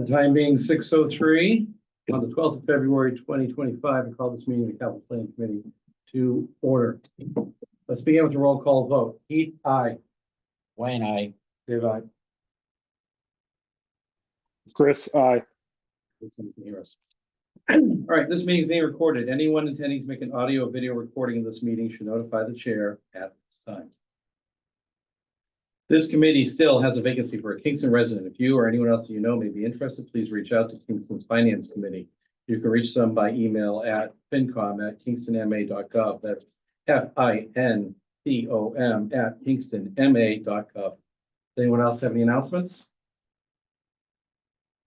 The time being 6:03 on the 12th of February, 2025, I call this meeting of the Capital Planning Committee to order. Let's begin with the roll call vote. Heath, aye. Wayne, aye. Dave, aye. Chris, aye. Listen, can hear us. All right, this meeting is being recorded. Anyone intending to make an audio or video recording of this meeting should notify the chair at this time. This committee still has a vacancy for a Kingston resident. If you or anyone else that you know may be interested, please reach out to Kingston's Finance Committee. You can reach them by email at fincom@kingstonma.gov. That's fincom@kingstonma.gov. Anyone else have any announcements?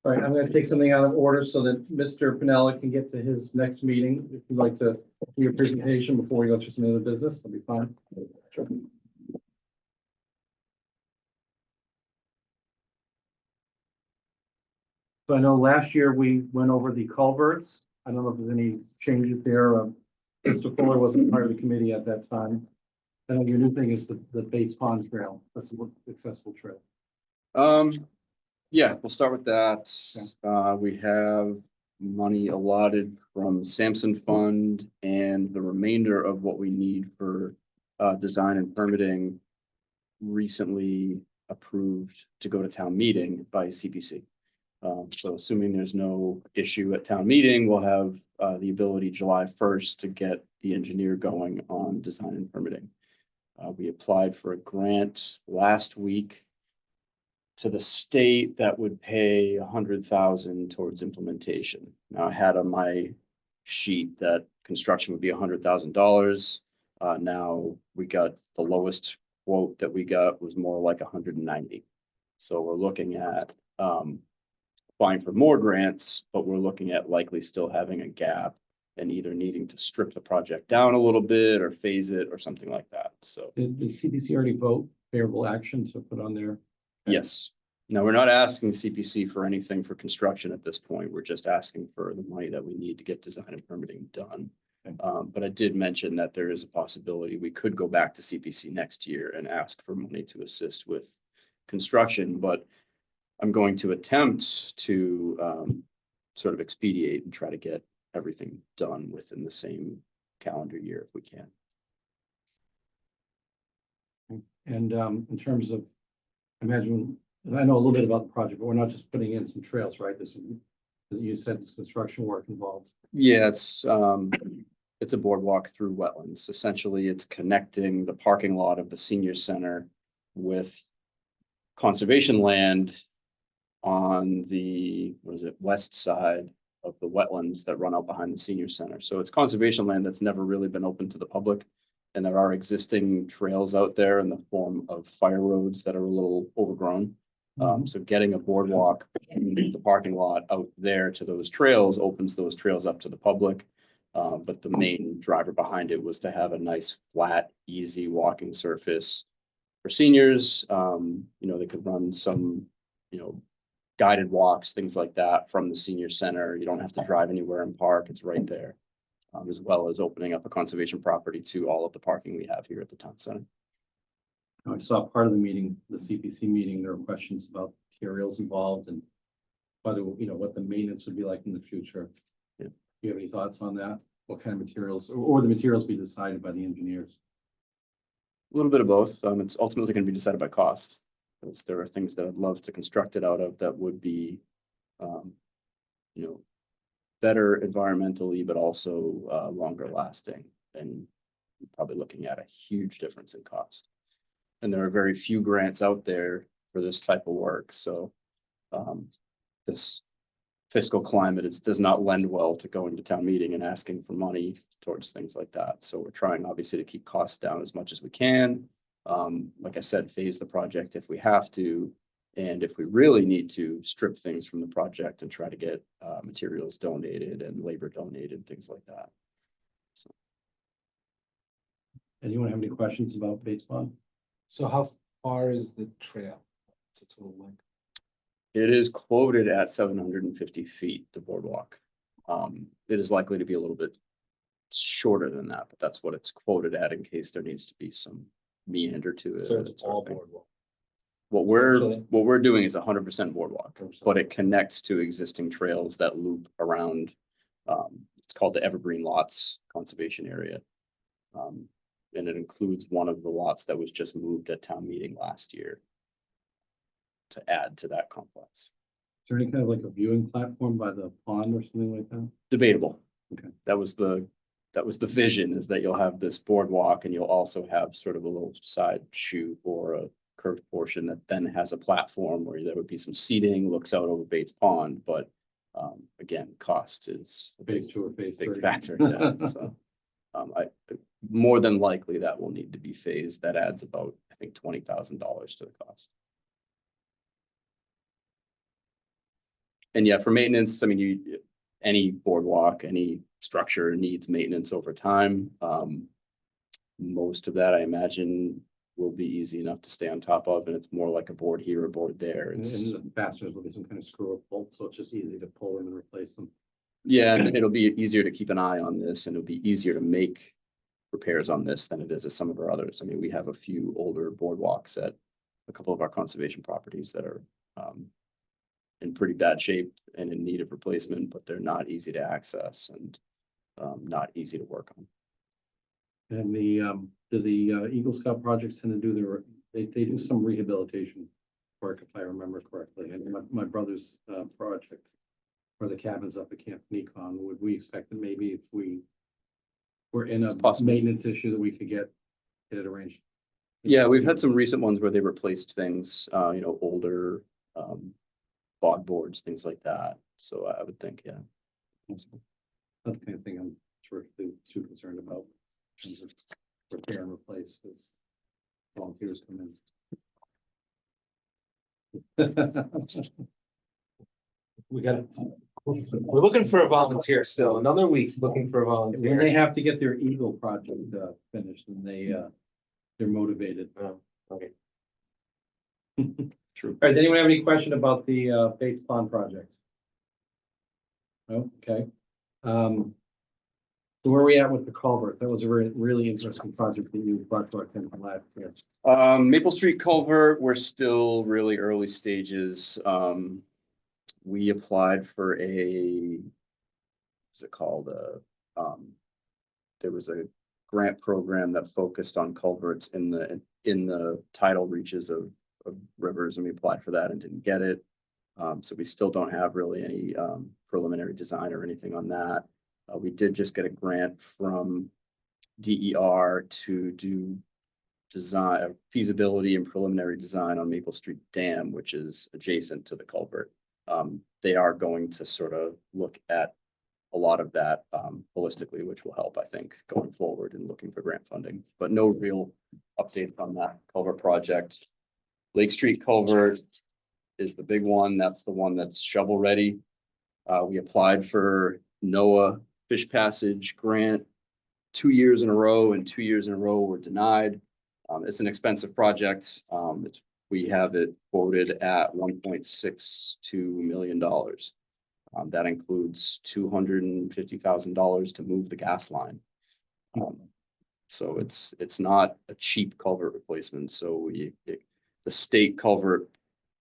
All right, I'm going to take something out of order so that Mr. Pinella can get to his next meeting. If you'd like to do your presentation before we go through some other business, that'll be fine. Sure. So I know last year we went over the culverts. I don't know if there's any changes there. Mr. Fuller wasn't part of the committee at that time. I know your new thing is the Bates Pond Trail. That's a successful trail. Yeah, we'll start with that. We have money allotted from Sampson Fund and the remainder of what we need for design and permitting recently approved to go to town meeting by CPC. So assuming there's no issue at town meeting, we'll have the ability July 1st to get the engineer going on design and permitting. We applied for a grant last week to the state that would pay $100,000 towards implementation. Now I had on my sheet that construction would be $100,000. Now we got the lowest quote that we got was more like 190. So we're looking at applying for more grants, but we're looking at likely still having a gap and either needing to strip the project down a little bit or phase it or something like that. So Did CPC already vote favorable action to put on there? yes. Now, we're not asking CPC for anything for construction at this point. We're just asking for the money that we need to get design and permitting done. Okay. But I did mention that there is a possibility we could go back to CPC next year and ask for money to assist with construction, but I'm going to attempt to sort of expedite and try to get everything done within the same calendar year if we can. And in terms of, imagine, I know a little bit about the project, but we're not just putting in some trails, right? This is, as you said, this construction work involved. Yeah, it's a boardwalk through wetlands. Essentially, it's connecting the parking lot of the senior center with conservation land on the, west side of the wetlands that run out behind the senior center. So it's conservation land that's never really been open to the public. And there are existing trails out there in the form of fire roads that are a little overgrown. So getting a boardwalk from the parking lot out there to those trails opens those trails up to the public. But the main driver behind it was to have a nice, flat, easy walking surface for seniors. They could run some, guided walks, things like that from the senior center. You don't have to drive anywhere and park. It's right there. As well as opening up a conservation property to all of the parking we have here at the town center. I saw part of the meeting, the CPC meeting, there were questions about materials involved and whether, what the maintenance would be like in the future. Yeah. Do you have any thoughts on that? What kind of materials, or the materials be decided by the engineers? A little bit of both. It's ultimately going to be decided by cost. Because there are things that I'd love to construct it out of that would be, better environmentally, but also longer lasting. And you're probably looking at a huge difference in cost. And there are very few grants out there for this type of work. So this fiscal climate does not lend well to going to town meeting and asking for money towards things like that. So we're trying obviously to keep costs down as much as we can. Like I said, phase the project if we have to. And if we really need to, strip things from the project and try to get materials donated and labor donated, things like that. So. Anyone have any questions about Bates Pond? So how far is the trail? What's the total length? It is quoted at 750 feet, the boardwalk. It is likely to be a little bit shorter than that, but that's what it's quoted at in case there needs to be some meander to it. So it's all boardwalk. Essentially. what we're doing is 100% boardwalk, 100%. but it connects to existing trails that loop around. It's called the Evergreen Lots Conservation Area. And it includes one of the lots that was just moved at town meeting last year to add to that complex. Is there any kind of like a viewing platform by the pond or something like that? Debatable. Okay. That was the vision, is that you'll have this boardwalk and you'll also have sort of a little side chute or a curved portion that then has a platform where there would be some seating, looks out over Bates Pond, but again, cost is a Phase 2 or phase big 3? factor. Yeah, so I more than likely that will need to be phased. That adds about, I think, $20,000 to the cost. And yeah, for maintenance, I mean, any boardwalk, any structure needs maintenance over time. Most of that, I imagine, will be easy enough to stay on top of, and it's more like a board here, a board there. And It's the fasteners will be some kind of screw or bolt, so it's just easy to pull them and replace them. yeah, and it'll be easier to keep an eye on this, and it'll be easier to make repairs on this than it is at some of our others. I mean, we have a few older boardwalks at a couple of our conservation properties that are in pretty bad shape and in need of replacement, but they're not easy to access and not easy to work on. And do the Eagle Scout projects tend to do they do some rehabilitation work, if I remember correctly. And my brother's project for the cabins up at Camp Nikon, would we expect that maybe if we were in a possible. maintenance issue that we could get it arranged? Yeah, we've had some recent ones where they replaced things, older bog boards, things like that. So I would think, yeah. That's the kind of thing I'm too concerned about. In terms of repair and replace as volunteers come in. We're looking for a volunteer still, another week looking for a When they volunteer. have to get their Eagle project finished, and they're motivated. Oh, okay. True. Does anyone have any question about the Bates Pond project? No? Okay. So where are we at with the culvert? That was a really interesting project that you brought to our attention last year. Maple Street culvert, we're still really early stages. We applied for what's it called? There was a grant program that focused on culverts in the tidal reaches of rivers, and we applied for that and didn't get it. So we still don't have really any preliminary design or anything on that. We did just get a grant from DER to do design, feasibility and preliminary design on Maple Street Dam, which is adjacent to the culvert. They are going to sort of look at a lot of that holistically, which will help, I think, going forward and looking for grant funding, but no real update on that culvert project. Lake Street culvert is the big one. That's the one that's shovel ready. We applied for NOAA fish passage grant 2 years in a row, and 2 years in a row were denied. It's an expensive project. We have it quoted at $1.62 million. That includes $250,000 to move the gas line. So it's not a cheap culvert replacement. So the state culvert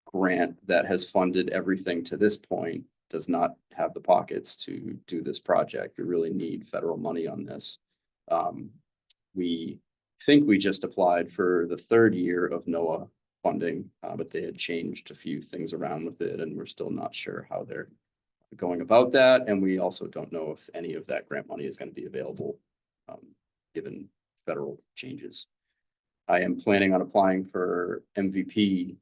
grant that has funded everything to this point does not have the pockets to do this project. You really need federal money on this. We think we just applied for the 3rd year of NOAA funding, but they had changed a few things around with it, and we're still not sure how they're going about that. And we also don't know if any of that grant money is going to be available, given federal changes. I am planning on applying for MVP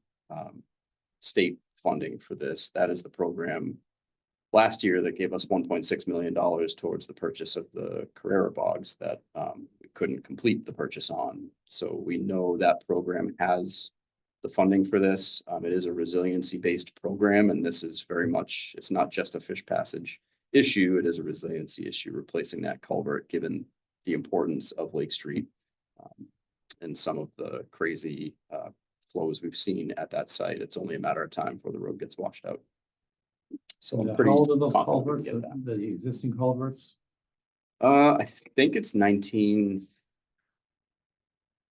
state funding for this. That is the program last year that gave us $1.6 million towards the purchase of the Carrera bogs that we couldn't complete the purchase on. So we know that program has the funding for this. It is a resiliency-based program, and this is very much, it's not just a fish passage issue, it is a resiliency issue, replacing that culvert, given the importance of Lake Street and some of the crazy flows we've seen at that site. It's only a matter of time before the road gets washed out. So I'm pretty How old are those confident we can culverts, get that. the existing culverts? I think it's 19.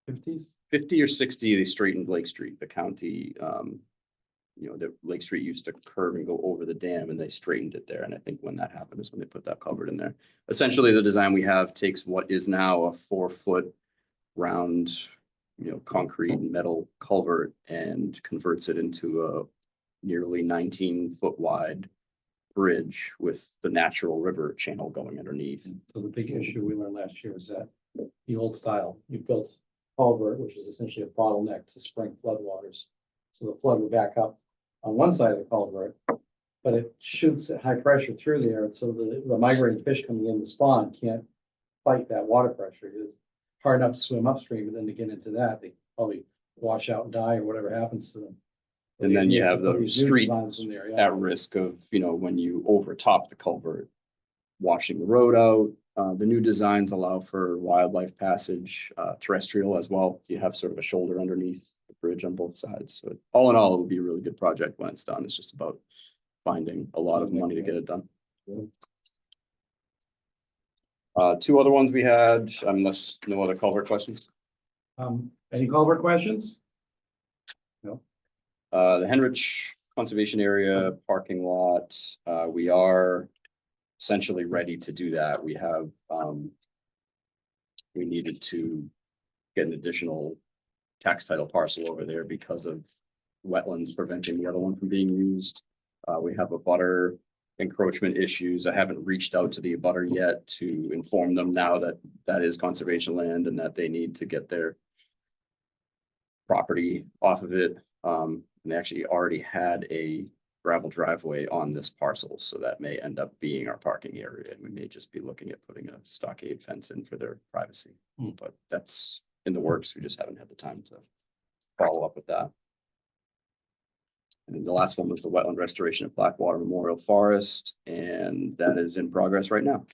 50s? 50 or 60, they straightened Lake Street, the county, the Lake Street used to curve and go over the dam and they straightened it there. And I think when that happened is when they put that culvert in there. Essentially, the design we have takes what is now a 4-foot round, concrete and metal culvert and converts it into a nearly 19-foot wide bridge with the natural river channel going underneath. So the big issue we learned last year is that the old style, you built culvert, which is essentially a bottleneck to spring floodwaters. So the flood would back up on one side of the culvert, but it shoots at high pressure through there. So the migrating fish coming in the spawn can't fight that water pressure. It's hard enough to swim upstream, and then to get into that, they probably wash out and die or whatever happens to them. And then you have Put the these new street designs in there, yeah. at risk of, when you overtop the culvert, washing the road out. The new designs allow for wildlife passage, terrestrial as well. You have sort of a shoulder underneath the bridge on both sides. So all in all, it will be a really good project when it's done. It's just about finding a lot of money to get it done. Two other ones we had, unless no other culvert questions. Any culvert questions? The Henrich Conservation Area parking lot, we are essentially ready to do that. We have, we needed to get an additional tax title parcel over there because of wetlands preventing the other one from being used. We have a butter encroachment issues. I haven't reached out to the abutter yet to inform them now that that is conservation land and that they need to get their property off of it. And they actually already had a gravel driveway on this parcel, so that may end up being our parking area. And we may just be looking at putting a stockade fence in for their privacy. But that's in the works. We just haven't had the time to follow up with that. And then the last one was the wetland restoration of Blackwater Memorial Forest, and that is in progress right now.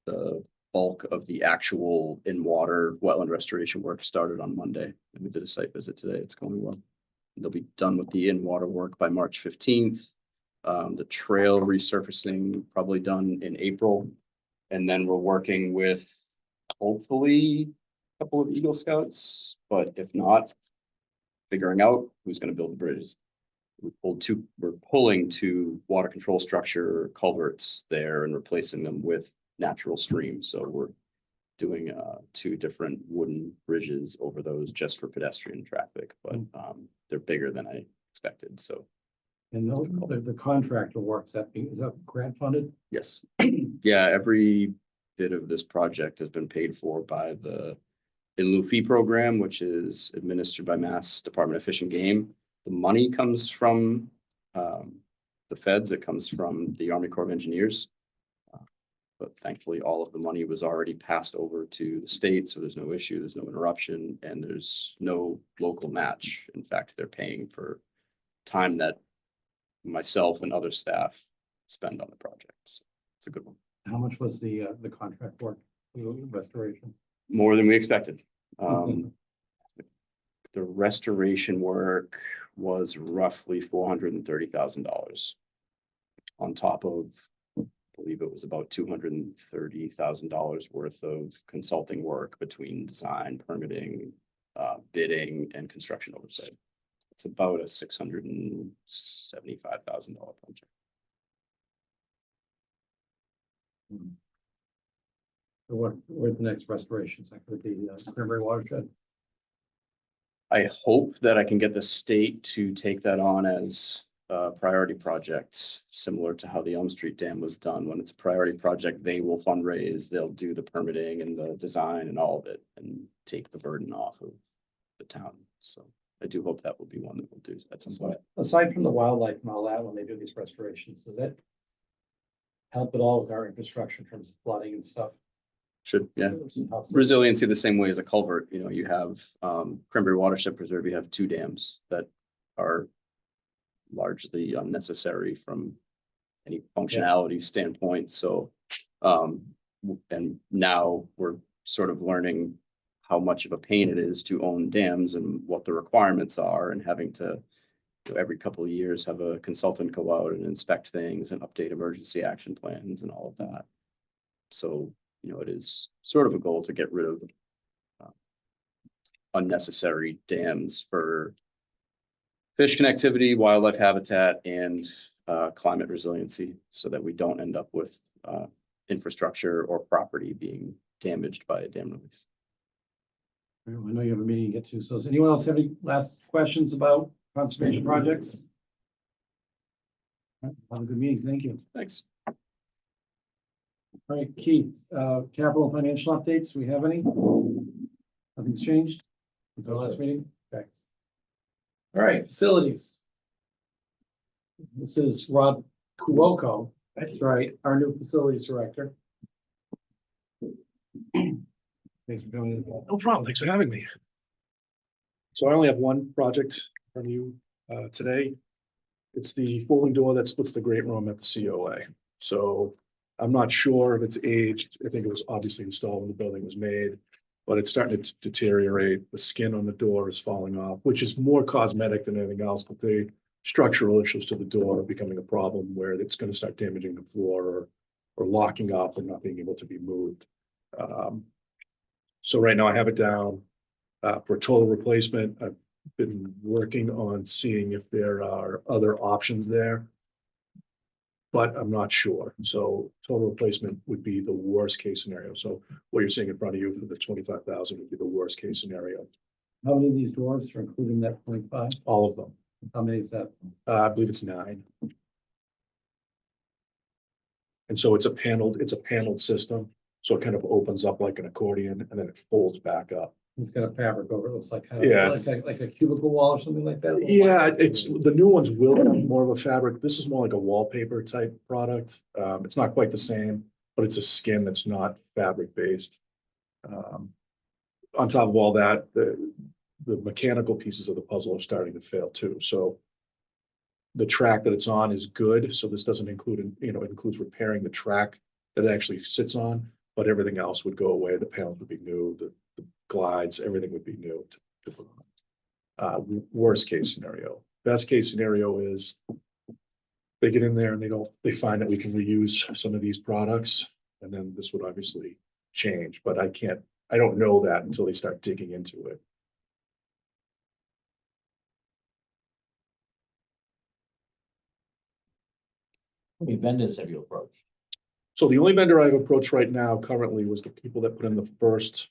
The bulk of the actual in-water wetland restoration work started on Monday, and we did a site visit today. It's going well. They'll be done with the in-water work by March 15th. The trail resurfacing probably done in April. And then we're working with hopefully a couple of Eagle Scouts, but if not, figuring out who's going to build the bridges. We're pulling two water control structure culverts there and replacing them with natural streams. So we're doing two different wooden bridges over those just for pedestrian traffic, but they're bigger than I expected. So, And the contractor works, is that grant funded? yes. Yeah, every bit of this project has been paid for by the ILUFI program, which is administered by Mass Department of Fish and Game. The money comes from the feds. It comes from the Army Corps of Engineers. But thankfully, all of the money was already passed over to the state, so there's no issue, there's no interruption, and there's no local match. In fact, they're paying for time that myself and other staff spend on the project. So it's a good one. How much was the contract work, restoration? More than we expected. The restoration work was roughly $430,000 on top of, I believe it was about $230,000 worth of consulting work between design, permitting, bidding, and construction oversight. It's about a $675,000 project. So what are the next restorations? That could be Cranberry Watershed. I hope that I can get the state to take that on as a priority project, similar to how the Elm Street Dam was done. When it's a priority project, they will fundraise, they'll do the permitting and the design and all of it and take the burden off of the town. So I do hope that will be one that we'll do at some point. Aside from the wildlife and all that, when they do these restorations, does that help at all with our infrastructure in terms of flooding and stuff? Should, yeah. Resiliency the same way as a culvert. You know, you have Cranberry Watershed Preserve, you have two dams that are largely unnecessary from any functionality standpoint. So, and now we're sort of learning how much of a pain it is to own dams and what the requirements are, and having to, you know, every couple of years have a consultant go out and inspect things and update emergency action plans and all of that. So, you know, it is sort of a goal to get rid of unnecessary dams for fish connectivity, wildlife habitat, and climate resiliency, so that we don't end up with infrastructure or property being damaged by a dam release. I know you have a meeting to get to, so does anyone else have any last questions about conservation projects? All right, have a good meeting, thank you. Thanks. All right, Keith, capital and financial updates, do we have any? Nothing's changed since our last meeting? Okay. All right, facilities. This is Rob Kuoko, that's right, our new facilities director. Thanks for coming in. No problem. Thanks for having me. So I only have one project from you today. It's the folding door that splits the great room at the COA. So I'm not sure if it's aged. I think it was obviously installed when the building was made, but it's starting to deteriorate. The skin on the door is falling off, which is more cosmetic than anything else, but the structural issues to the door are becoming a problem where it's going to start damaging the floor or locking up and not being able to be moved. So right now I have it down for a total replacement. I've been working on seeing if there are other options there, but I'm not sure. So total replacement would be the worst case scenario. So what you're seeing in front of you for the 25,000 would be the worst case scenario. How many of these doors are including that 0.5? All of them. How many is that? I believe it's 9. And so it's a paneled system. So it kind of opens up like an accordion and then it folds back up. It's got a fabric over it, looks like kind of Yeah, like a cubicle wall or something like that. Yeah, it's the new ones will have more of a fabric. This is more like a wallpaper type product. It's not quite the same, but it's a skin that's not fabric based. On top of all that, the mechanical pieces of the puzzle are starting to fail too. So the track that it's on is good. So this doesn't include, it includes repairing the track that it actually sits on, but everything else would go away. The panels would be new, the glides, everything would be new. Worst case scenario. Best case scenario is they get in there and they find that we can reuse some of these products, and then this would obviously change, but I don't know that until they start digging into it. How many vendors have you approached? So the only vendor I've approached right now currently was the people that put in the first,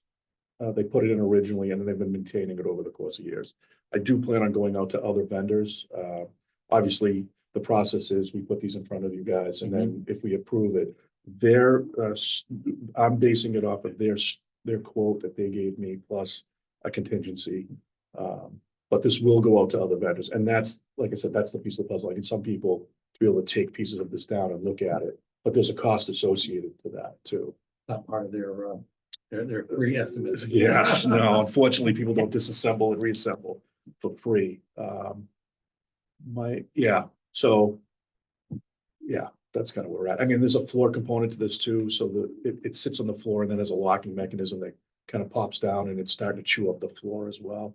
they put it in originally, and then they've been maintaining it over the course of years. I do plan on going out to other vendors. Obviously, the process is we put these in front of you guys, and then if we approve it, I'm basing it off of their quote that they gave me plus a contingency. But this will go out to other vendors, and that's, like I said, that's the piece of the puzzle. I need some people to be able to take pieces of this down and look at it, but there's a cost associated to that too. Not part of their free estimates. Yeah, no, unfortunately, people don't disassemble and reassemble for free. So that's kind of where we're at. I mean, there's a floor component to this too, so it sits on the floor and then there's a locking mechanism that kind of pops down and it's starting to chew up the floor as well.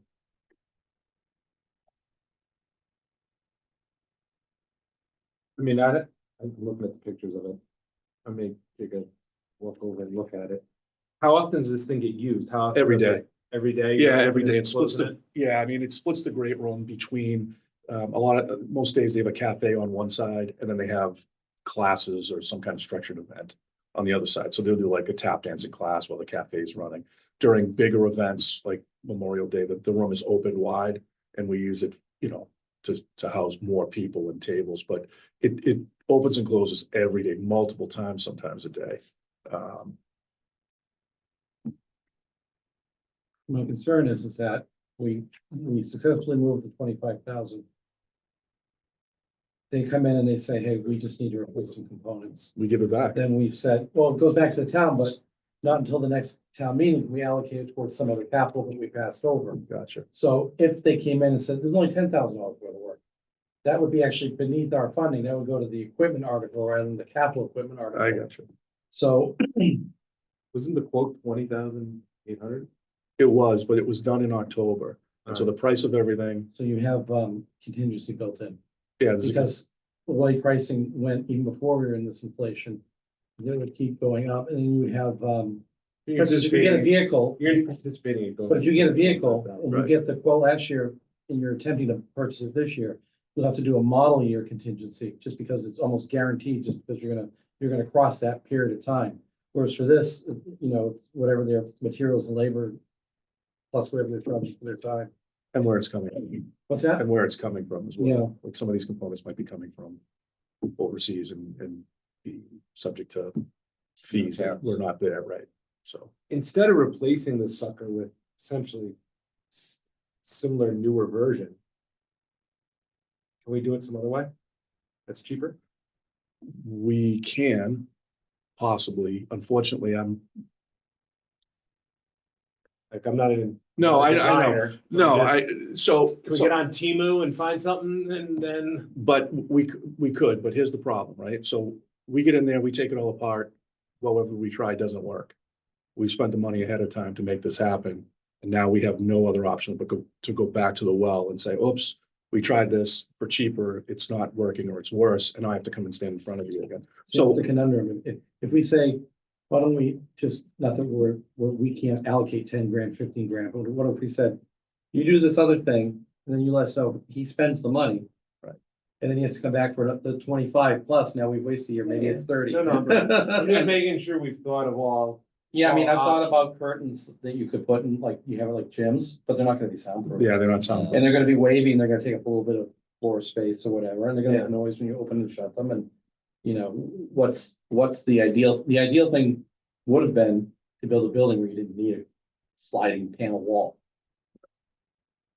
I mean, I'm looking at the pictures of it. I may take a walk over and look at it. How often does this thing get used? How often? Every does day. it- Every day? Yeah, every day. It splits Closing it splits the great room between, most days they have a cafe on one side and then they have classes or some kind of structured event on the other side. So they'll do like a tap dancing class while the cafe is running. During bigger events like Memorial Day, the room is open wide and we use it, to house more people and tables, but it opens and closes every day, multiple times, sometimes a day. My concern is that we successfully moved the 25,000. They come in and they say, hey, we just need to replace some components. We give it back. Then we've said, well, it goes back to the town, but not until the next town meeting, we allocate it towards some other capital that we passed over. Gotcha. So if they came in and said, there's only $10,000 worth of work, that would be actually beneath our funding. That would go to the equipment article rather than the capital equipment article. I gotcha. So Wasn't the quote 20,800? It was, but it was done in October. And so the price of everything, you have contingency built in. yeah, Because the way pricing went even before we were in this inflation, it would keep going up, and then you would have Because if you get a vehicle, You're participating in going. but if you get a vehicle and you Right. get the quote last year and you're attempting to purchase it this year, you'll have to do a model year contingency, just because it's almost guaranteed, just because you're gonna cross that period of time. Whereas for this, it's whatever their materials and labor, plus whatever they're charging for their time. And where it's coming, What's that? and where it's coming from as Yeah. well. Like some of these components might be coming from overseas and be subject to fees that were not there, right? So. Instead of replacing the sucker with essentially similar newer version. Can we do it some other way? That's cheaper? We can possibly, unfortunately, Like, I'm not in. no, I know, designer, but no, guess- so. Can we get on Temu and find something and then? But we could, but here's the problem, right? So we get in there, we take it all apart, whatever we try doesn't work. We spent the money ahead of time to make this happen, and now we have no other option but to go back to the well and say, oops, we tried this for cheaper, it's not working, or it's worse, and I have to come and stand in front of you again. So it's So, the conundrum. If we say, why don't we just, not that we can't allocate 10 grand, 15 grand, but what if we said, you do this other thing, and then you let us know, he spends the money. Right. And then he has to come back for the 25 plus, now we've wasted a year, maybe it's 30. No, I'm just making sure we've thought of all. Yeah, I mean, I've thought about curtains that you could put in, like, you have like gyms, but they're not gonna be soundproof. yeah, they're not sound. And they're gonna be wavy, and they're gonna take up a little bit of floor space or whatever, and they're gonna Yeah. make noise when you open and shut them, and, what's the ideal? The ideal thing would have been to build a building where you didn't need a sliding panel wall.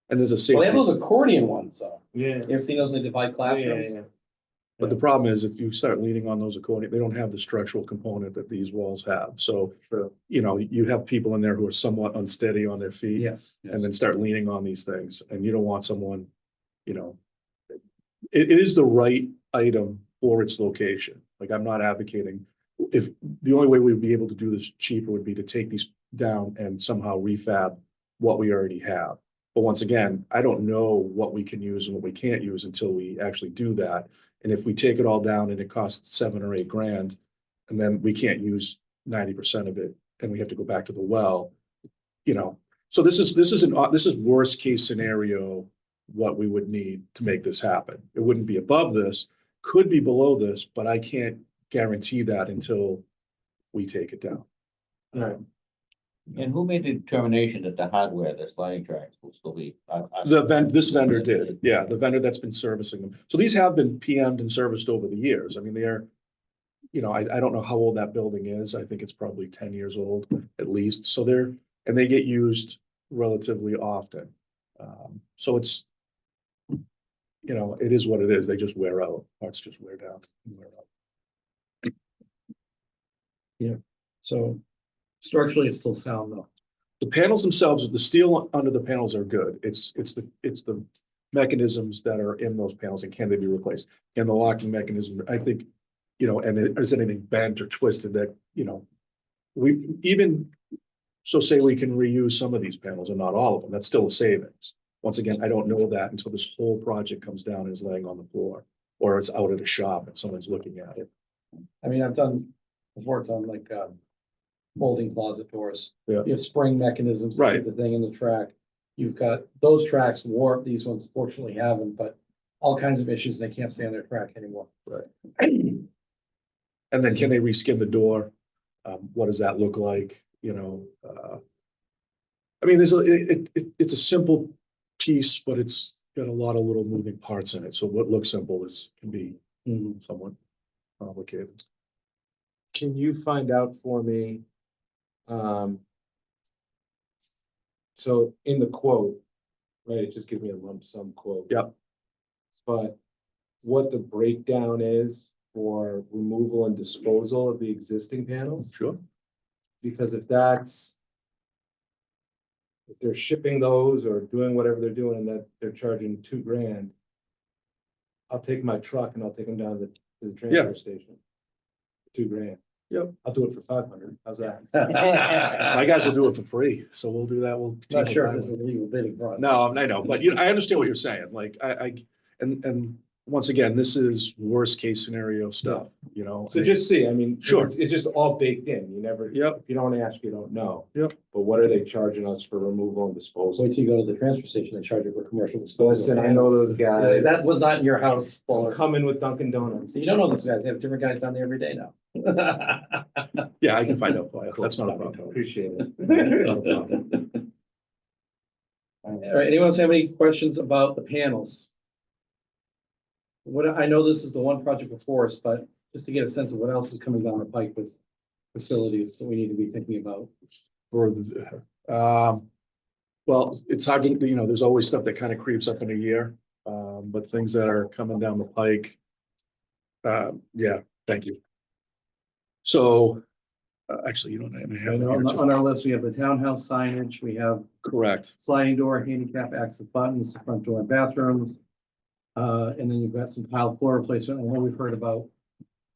And there's a Well, they have safety, those accordion ones, though. Yeah. You ever seen those when they divide classrooms? but the problem is if you start leaning on those accordion, they don't have the structural component that these walls have. So, you have people in there who are somewhat unsteady on their feet. Yes. And then start leaning on these things, and you don't want someone, it is the right item for its location. Like, I'm not advocating, if, the only way we'd be able to do this cheaper would be to take these down and somehow refab what we already have. But once again, I don't know what we can use and what we can't use until we actually do that. And if we take it all down and it costs 7 or 8 grand, and then we can't use 90% of it, and we have to go back to the well, so this is worst case scenario, what we would need to make this happen. It wouldn't be above this, could be below this, but I can't guarantee that until we take it down. Right. And who made the determination that the hardware, the sliding tracks will still be? This vendor did, yeah, the vendor that's been servicing them. So these have been PM'd and serviced over the years. I mean, they're, I don't know how old that building is. I think it's probably 10 years old at least. So and they get used relatively often. So it's, it is what it is. They just wear out. Parts just wear down. So structurally, it's still sound though. The panels themselves, the steel under the panels are good. It's the mechanisms that are in those panels, and can they be replaced? And the locking mechanism, I think, and is anything bent or twisted that, we even, so say we can reuse some of these panels and not all of them, that's still a savings. Once again, I don't know that until this whole project comes down and is laying on the floor, or it's out at a shop and someone's looking at it. I mean, I've worked on like, folding closet doors. Yeah. You have spring mechanisms. to keep Right. The thing in the track. You've got those tracks warped. These ones fortunately haven't, but all kinds of issues. They can't stay on their track anymore. Right. And then can they reskin the door? What does that look like? I mean, it's a simple piece, but it's got a lot of little moving parts in it. So what looks simple can be somewhat complicated. Can you find out for me? So in the quote, right, just give me a lump sum quote. Yep. But what the breakdown is for removal and disposal of the existing panels? Sure. Because if they're shipping those or doing whatever they're doing and that they're charging $2 grand, I'll take my truck and I'll take them down to the transfer station. $2 grand. Yep. I'll do it for 500. How's that? My guys will do it for free, so we'll do that. We'll. Not sure if this is a legal bidding process. No, I know, but I understand what you're saying. Like, and once again, this is worst case scenario stuff, you know? So just see, I mean. Sure. It's just all baked in. You never, Yep. if you don't ask, you don't know. Yep. But what are they charging us for removal and disposal? Wait till you go to the transfer station and charge it for commercial disposal. Listen, I know those Yeah, guys. that was not in your house, I'll Paul. come in with Dunkin' Donuts. So you don't know those guys. They have different guys down there every day now. Yeah, I can find out for you. That's not a problem. Appreciate it. All right, anyone else have any questions about the panels? What, I know this is the one project before us, but just to get a sense of what else is coming down the pike with facilities that we need to be thinking about. For the, well, it's hard to, you know, there's always stuff that kind of creeps up in a year, but things that are coming down the pike. Yeah, thank you. So, actually, you don't have. I know on our list, we have the townhouse signage, we have Correct. sliding door, handicap access buttons, the front door and bathrooms. And then you've got some tile floor replacement. I know we've heard about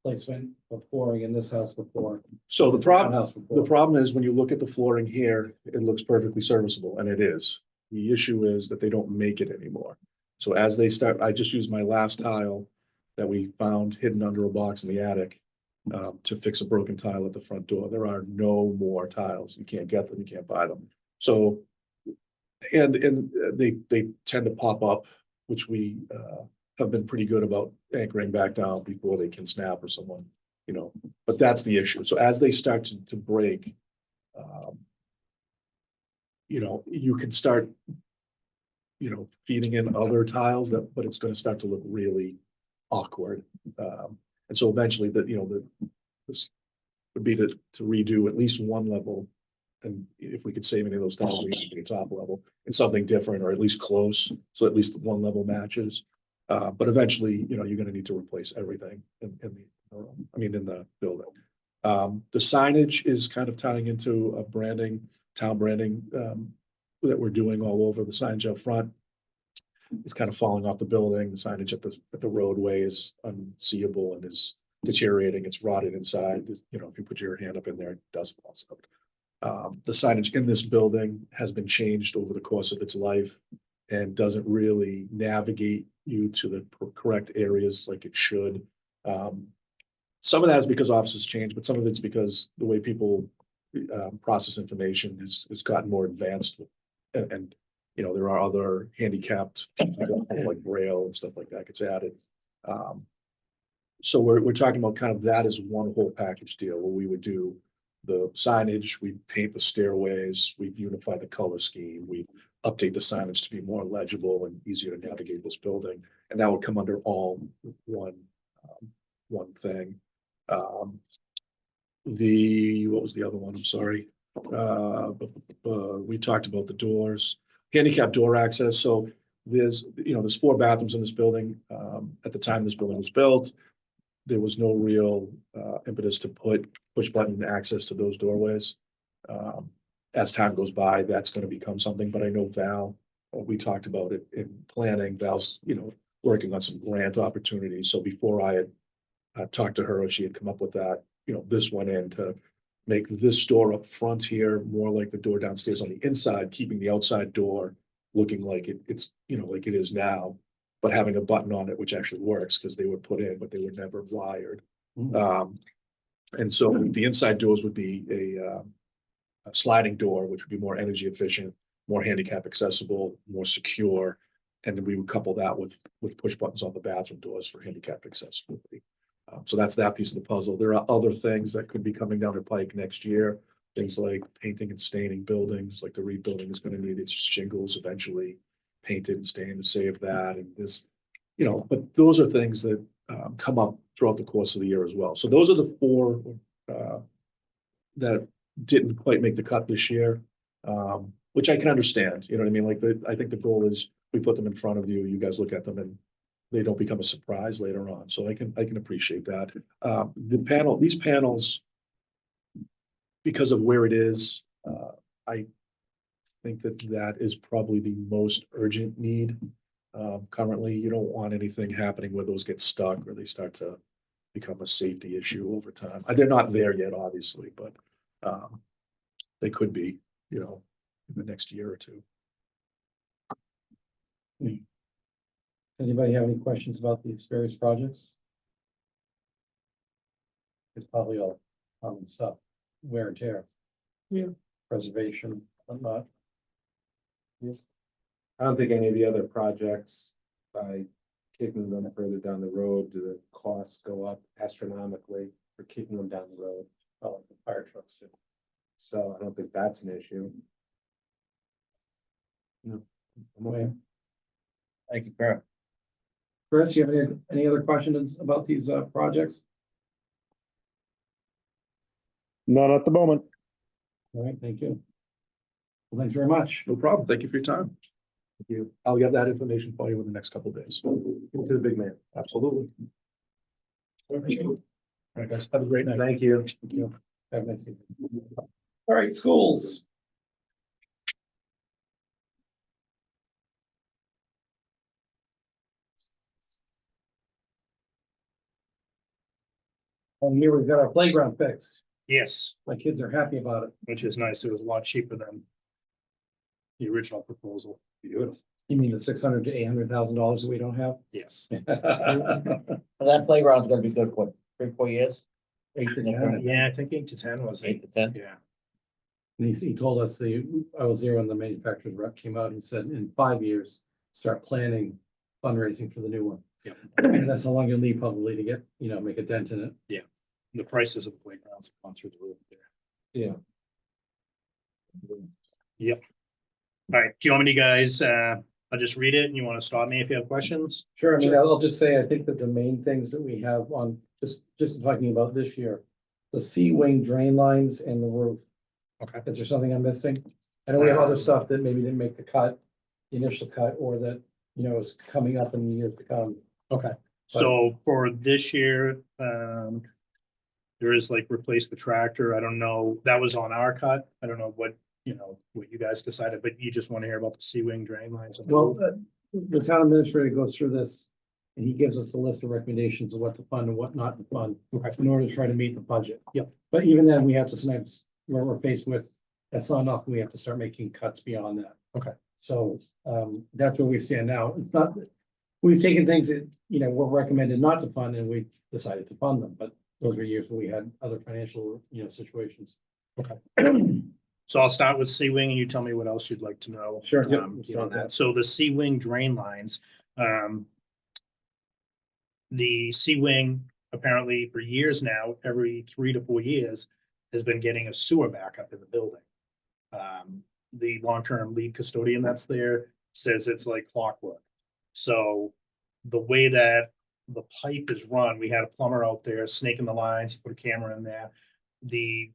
placement of flooring in this house before. So the problem, Townhouse the before. problem is when you look at the flooring here, it looks perfectly serviceable, and it is. The issue is that they don't make it anymore. So as they start, I just used my last tile that we found hidden under a box in the attic to fix a broken tile at the front door. There are no more tiles. You can't get them, you can't buy them. So, and they tend to pop up, which we have been pretty good about anchoring back down before they can snap or someone, you know, but that's the issue. So as they start to break, you know, you can start, you know, feeding in other tiles that, but it's gonna start to look really awkward. And so eventually that, you know, this would be to redo at least one level. And if we could save any of those tiles, we could do a top level and something different, or at least close, so at least one level matches. But eventually, you know, you're gonna need to replace everything in the room, I mean, in the building. The signage is kind of tying into a branding, town branding, that we're doing all over. The signage up front is kind of falling off the building. The signage at the roadway is unseeable and is deteriorating. It's rotted inside. You know, if you put your hand up in there, it does fall out. The signage in this building has been changed over the course of its life and doesn't really navigate you to the correct areas like it should. Some of that is because offices change, but some of it's because the way people process information has gotten more advanced. And you know, there are other handicapped like braille and stuff like that gets added. So we're talking about kind of that as one whole package deal where we would do the signage, we paint the stairways, we've unified the color scheme, we update the signage to be more legible and easier to navigate this building. And that would come under all one thing. What was the other one? I'm sorry. We talked about the doors, handicap door access. So there's 4 bathrooms in this building. At the time this building was built, there was no real impetus to put push button access to those doorways. As time goes by, that's going to become something, but I know Val, we talked about it in planning. Val's, you know, working on some grant opportunities. So before I had talked to her, she had come up with that, you know, this went in to make this door up front here more like the door downstairs on the inside, keeping the outside door looking like it's, you know, like it is now, but having a button on it, which actually works because they were put in, but they were never wired. And so the inside doors would be a sliding door, which would be more energy efficient, more handicap accessible, more secure. And then we would couple that with push buttons on the bathroom doors for handicap accessibility. So that's that piece of the puzzle. There are other things that could be coming down the pike next year. Things like painting and staining buildings, like the rebuilding is going to need its shingles eventually painted and stained to save that. And this, you know, but those are things that come up throughout the course of the year as well. So those are the 4 that didn't quite make the cut this year, which I can understand. You know what I mean? Like I think the goal is we put them in front of you, you guys look at them and they don't become a surprise later on. So I can appreciate that. These panels, because of where it is, I think that is probably the most urgent need. Currently, you don't want anything happening where those get stuck or they start to become a safety issue over time. They're not there yet, obviously, but they could be, you know, in the next year or 2. Anybody have any questions about these various projects? It's probably all common stuff, wear and tear. Yeah. Preservation, whatnot. I don't think any of the other projects, by kicking them further down the road, do the costs go up astronomically for kicking them down the road? Oh, the fire trucks too. So I don't think that's an issue. No. I'm okay. Thank you, Kurt. Chris, you have any other questions about these projects? Not at the moment. All right, thank you. Well, thanks very much. No problem. Thank you for your time. Thank you. I'll get that information for you in the next couple of days. Give it to the big man. Absolutely. All right, guys, have a great night. Thank you. Thank you. Have a nice evening. All right, schools. And here we've got our playground fix. Yes, My kids are happy about it. which is nice. It was a lot cheaper than the original proposal. Beautiful. You mean the $600,000 to $800,000 that we don't have? Yes. 8 That playground's gonna be good for 3-4 years, to 10. Yeah, I think 8 to 10 was it. 8 to 10. Yeah. And he told us I was there when the manufacturer's rep came out and said, in 5 years, start planning fundraising for the new one. Yeah. And that's how long you'll need probably to get, make a dent in it. The prices of the playgrounds have gone through the roof there. Yeah. All right, do you want me to guys, I'll just read it and you want to stop me if you have questions? Sure, I mean, I'll just say, I think that the main things that we have on, just talking about this year, the C-wing drain lines and the roof. Okay. Is there something I'm missing? I know we have other stuff that maybe didn't make the cut, the initial cut, or that, is coming up in the years to come. Okay, so for this year, there is like replace the tractor. I don't know, that was on our cut. I don't know what you guys decided, but you just want to hear about the C-wing drain lines. on the Well, roof? the town administrator goes through this, and he gives us a list of recommendations of what to fund and what not to fund Okay. in order to try to meet the budget. Yep. But even then, we have to sometimes, where we're faced with, that's not enough, we have to start making cuts beyond that. Okay. So, that's where we stand now. It's not, we've taken things that, were recommended not to fund, and we decided to fund them, but those were years where we had other financial, situations. So I'll start with C-wing and you tell me what else you'd like to know. Sure, yep, on we'll start that. that. So the C-wing drain lines, the C-wing apparently for years now, every 3 to 4 years, has been getting a sewer backup in the building. The long-term lead custodian that's there says it's like clockwork. So the way that the pipe is run, we had a plumber out there snaking the lines, he put a camera in there. The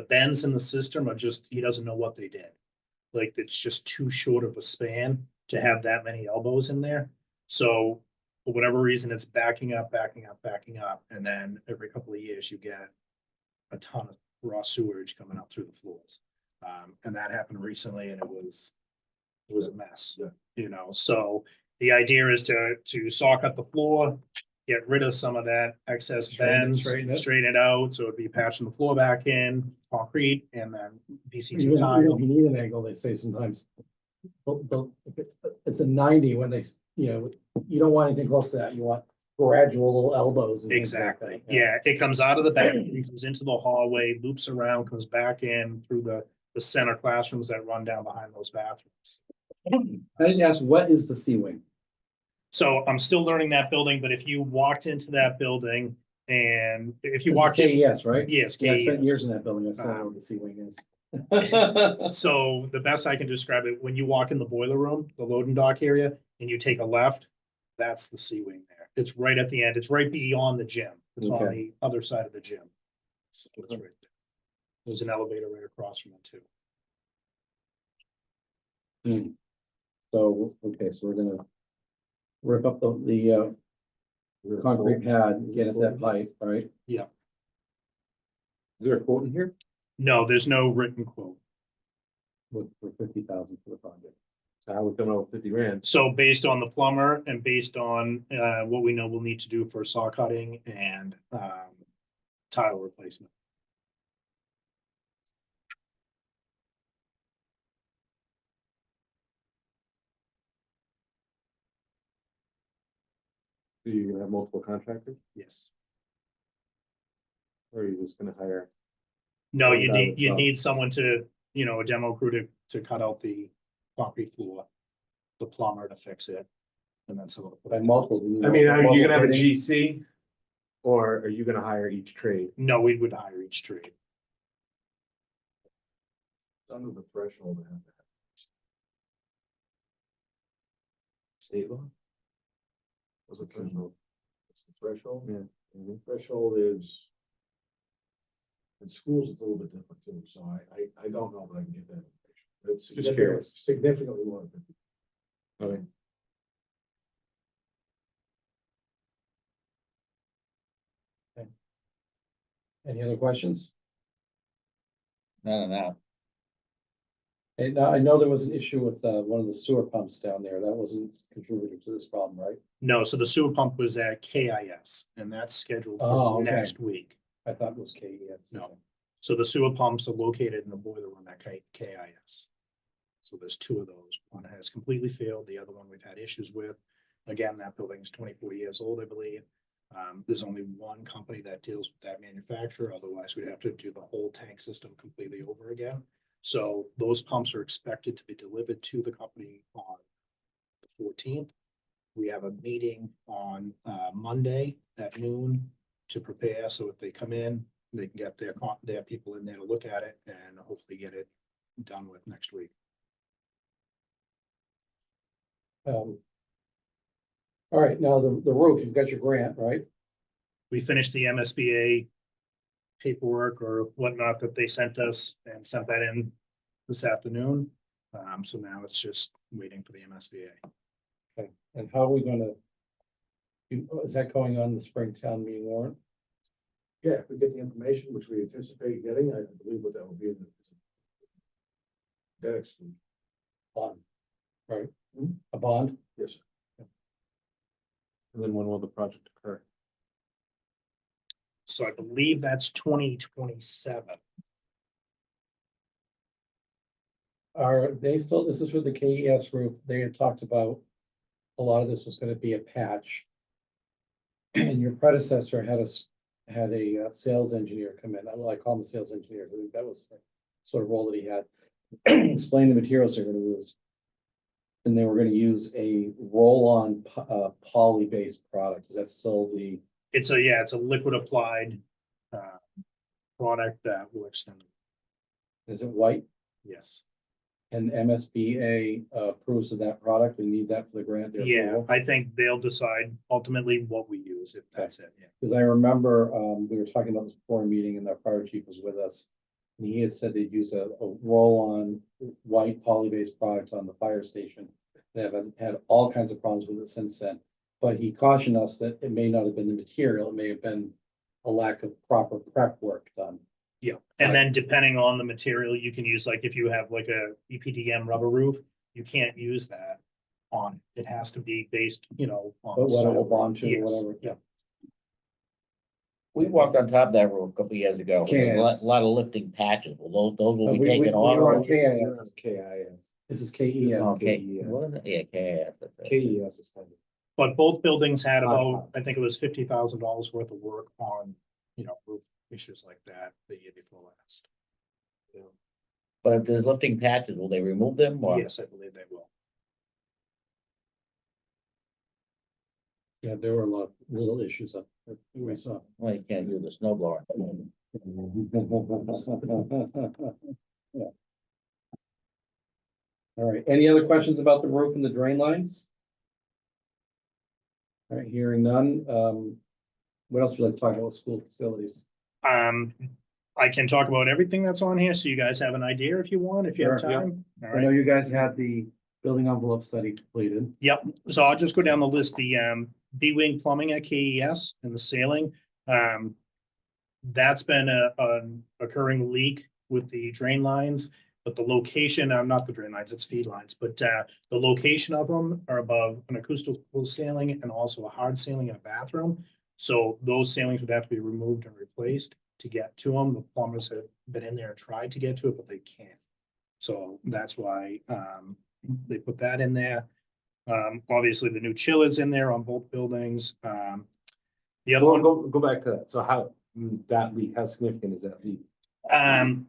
bends in the system are just, he doesn't know what they did. Like, it's just too short of a span to have that many elbows in there. So for whatever reason, it's backing up, and then every couple of years you get a ton of raw sewage coming out through the floors. And that happened recently, and it was a mess. So the idea is to saw cut the floor, get rid of some of that excess bends, straighten it out, so it'd be patching the floor back in, concrete, and then Even PCT if tile. you need an angle, they say sometimes. If it's a 90 when they, you don't want anything close to that. You want gradual little elbows. And things like Exactly, that. yeah, it comes out of the back, it goes into the hallway, loops around, comes back in through the center classrooms that run down behind those bathrooms. I just asked, what is the C-wing? So I'm still learning that building, but if you walked into that building and if you It's walked in, KES, right? yes, Yeah, I spent KES. years in that building. I still know what the C-wing is. So the best I can describe it, when you walk in the boiler room, the loading dock area, and you take a left, that's the C-wing there. It's right at the end. It's right beyond the gym. It's on Okay. the other side of the gym. So it's right there. There's an elevator right across from it too. So, okay, so we're gonna rip up the concrete pad, and get at that pipe, right? Is there a quote in here? No, there's no written quote. For 50,000 for the project. So how we come out with 50 grand? So based on the plumber and based on what we know we'll need to do for saw cutting and tile replacement. So you're gonna have multiple contractors, Yes. or are you just gonna hire? No, One you guy need, with you socks. need someone to, a demo crew to cut out the concrete floor, the plumber to fix it, and then someone. to put By it- multiple. you I mean, are you gonna have a multiple bidding? GC? Or are you gonna hire each trade? No, we would hire each trade. Under the threshold. State law? What's the threshold? What's the threshold? Yeah. The threshold is. In schools, it's a little bit different too, so I don't know, but I can get that information. But it's Just curious. significantly more than 50. Okay. Any other questions? No. And now, I know there was an issue with, one of the sewer pumps down there. That wasn't contributing to this problem, right? No, so the sewer pump was at KIS, and that's scheduled Oh, for okay. next week. I thought it was KES. No. So the sewer pumps are located in the boiler room at KIS. So there's two of those. One has completely failed, the other one we've had issues with. Again, that building is 24 years old, I believe. There's only one company that deals with that manufacturer, otherwise we'd have to do the whole tank system completely over again. So those pumps are expected to be delivered to the company on the 14th. We have a meeting on Monday at noon to prepare, so if they come in, they can get their people in there to look at it and hopefully get it done with next week. All right, now the roof, you've got your grant, right? We finished the MSBA paperwork or whatnot that they sent us and sent that in this afternoon. So now it's just waiting for the MSBA. Okay, and how are we gonna? Is that going on the Springtown meeting warrant? Yeah, if we get the information, which we anticipate getting, I believe what that will be in the. Debt exclusion. Bond, right? A bond? Yes, sir. And then when will the project occur? So I believe that's 2027. Are they still, this is for the KES roof, they had talked about a lot of this was gonna be a patch. And your predecessor had a sales engineer come in, I call him a sales engineer, I think that was the sort of role that he had. Explain the materials they're gonna use. And they were gonna use a roll-on poly-based product, is that still the, It's a liquid applied product that will extend. is it white? Yes. And MSBA approves of that product, we need that for the grant. Yeah, I think they'll decide ultimately what we use, if that's it, yeah. Because I remember, we were talking about this before a meeting and our fire chief was with us. And he had said they'd use a roll-on white poly-based product on the fire station. They haven't had all kinds of problems with it since then. But he cautioned us that it may not have been the material, it may have been a lack of proper prep work done. Yeah, and then depending on the material, you can use, like, if you have like a EPDM rubber roof, you can't use that on, it has to be based, on. But what it will soil. bond to, Yes, whatever. yeah. We walked on top of that roof a couple of years ago. There was Yes. A lot of lifting patches. Well, those will We be taken off. were on or- KIS, KIS. this is KES. Okay, KES. what is it? Yeah, KIS. that's it. KES is kind of. But both buildings had about, I think it was $50,000 worth of work on, roof issues like that the year before last. But if there's lifting patches, will they remove them or? Yes, I believe they will. Yeah, there were a lot of little issues up that we saw. Well, you can't use a snow blower. Yeah. All right, any other questions about the roof and the drain lines? All right, hearing none, what else would you like to talk about with school facilities? I can talk about everything that's on here, so you guys have an idea if you want, if you have Sure, yeah. time. All I right. know you guys had the building envelope study completed. Yep, so I'll just go down the list, the B-wing plumbing at KES and the ceiling. That's been an occurring leak with the drain lines, but the location, not the drain lines, it's feed lines, but the location of them are above an acoustical ceiling and also a hard ceiling in a bathroom. So those ceilings would have to be removed and replaced to get to them. The plumbers have been in there and tried to get to it, but they can't. So that's why they put that in there. Obviously the new chillers in there on both buildings. The other one, Go back to that. So how, that leak, how significant is that leak? um,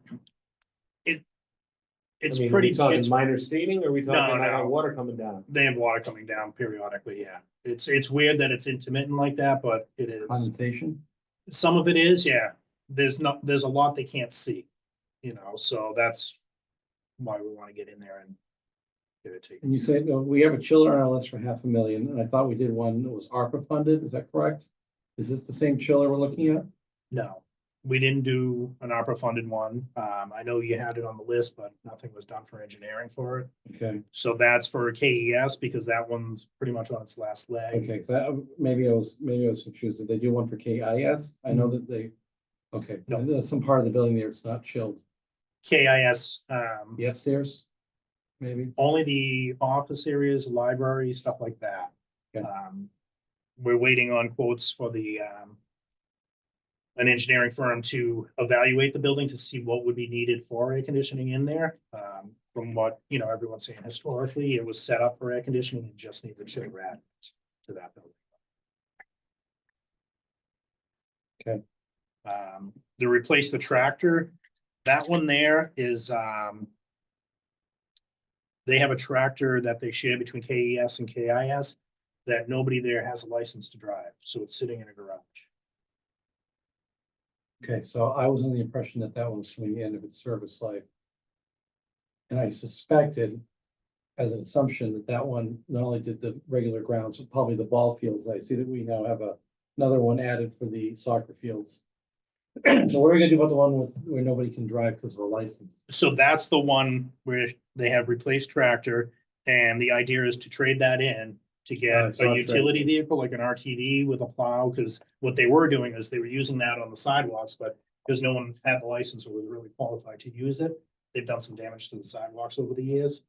it's I mean, are pretty, we talking it's, minor staining, or are we talking no. water coming down? they have water coming down periodically, yeah. It's weird that it's intermittent like that, but it is. Condensation? Some of it is, yeah. There's a lot they can't see, so that's why we want to get in there and get it taken. And you say, no, we have a chiller on our list for $500,000, and I thought we did one that was ARPA funded, is that correct? Is this the same chiller we're looking at? No, we didn't do an ARPA funded one. I know you had it on the list, but nothing was done for engineering for it. Okay, So that's for KES because that one's pretty much on its last leg. okay, so maybe I was confused. Did they do one for KIS? I know that they, okay, No. there's some part of the building there, it's not chilled. KIS, The upstairs, maybe? only the office areas, library, stuff like that. Okay. We're waiting on quotes for an engineering firm to evaluate the building to see what would be needed for air conditioning in there. From what, everyone's saying historically, it was set up for air conditioning and just needs a chiller added to that building. Okay. To replace the tractor, that one there is, they have a tractor that they share between KES and KIS that nobody there has a license to drive, so it's sitting in a garage. Okay, so I was under the impression that that one was coming the end of its service life. And I suspected, as an assumption, that that one not only did the regular grounds, but probably the ball fields. I see that we now have another one added for the soccer fields. So what are we gonna do about the one where nobody can drive because of a license? So that's the one where they have replaced tractor, and the idea is to trade that in to I get saw a utility trade-in. vehicle like an RTV with a plow, because what they were doing is they were using that on the sidewalks, but because no one had the license or was really qualified to use it, they've done some damage to the sidewalks over the years.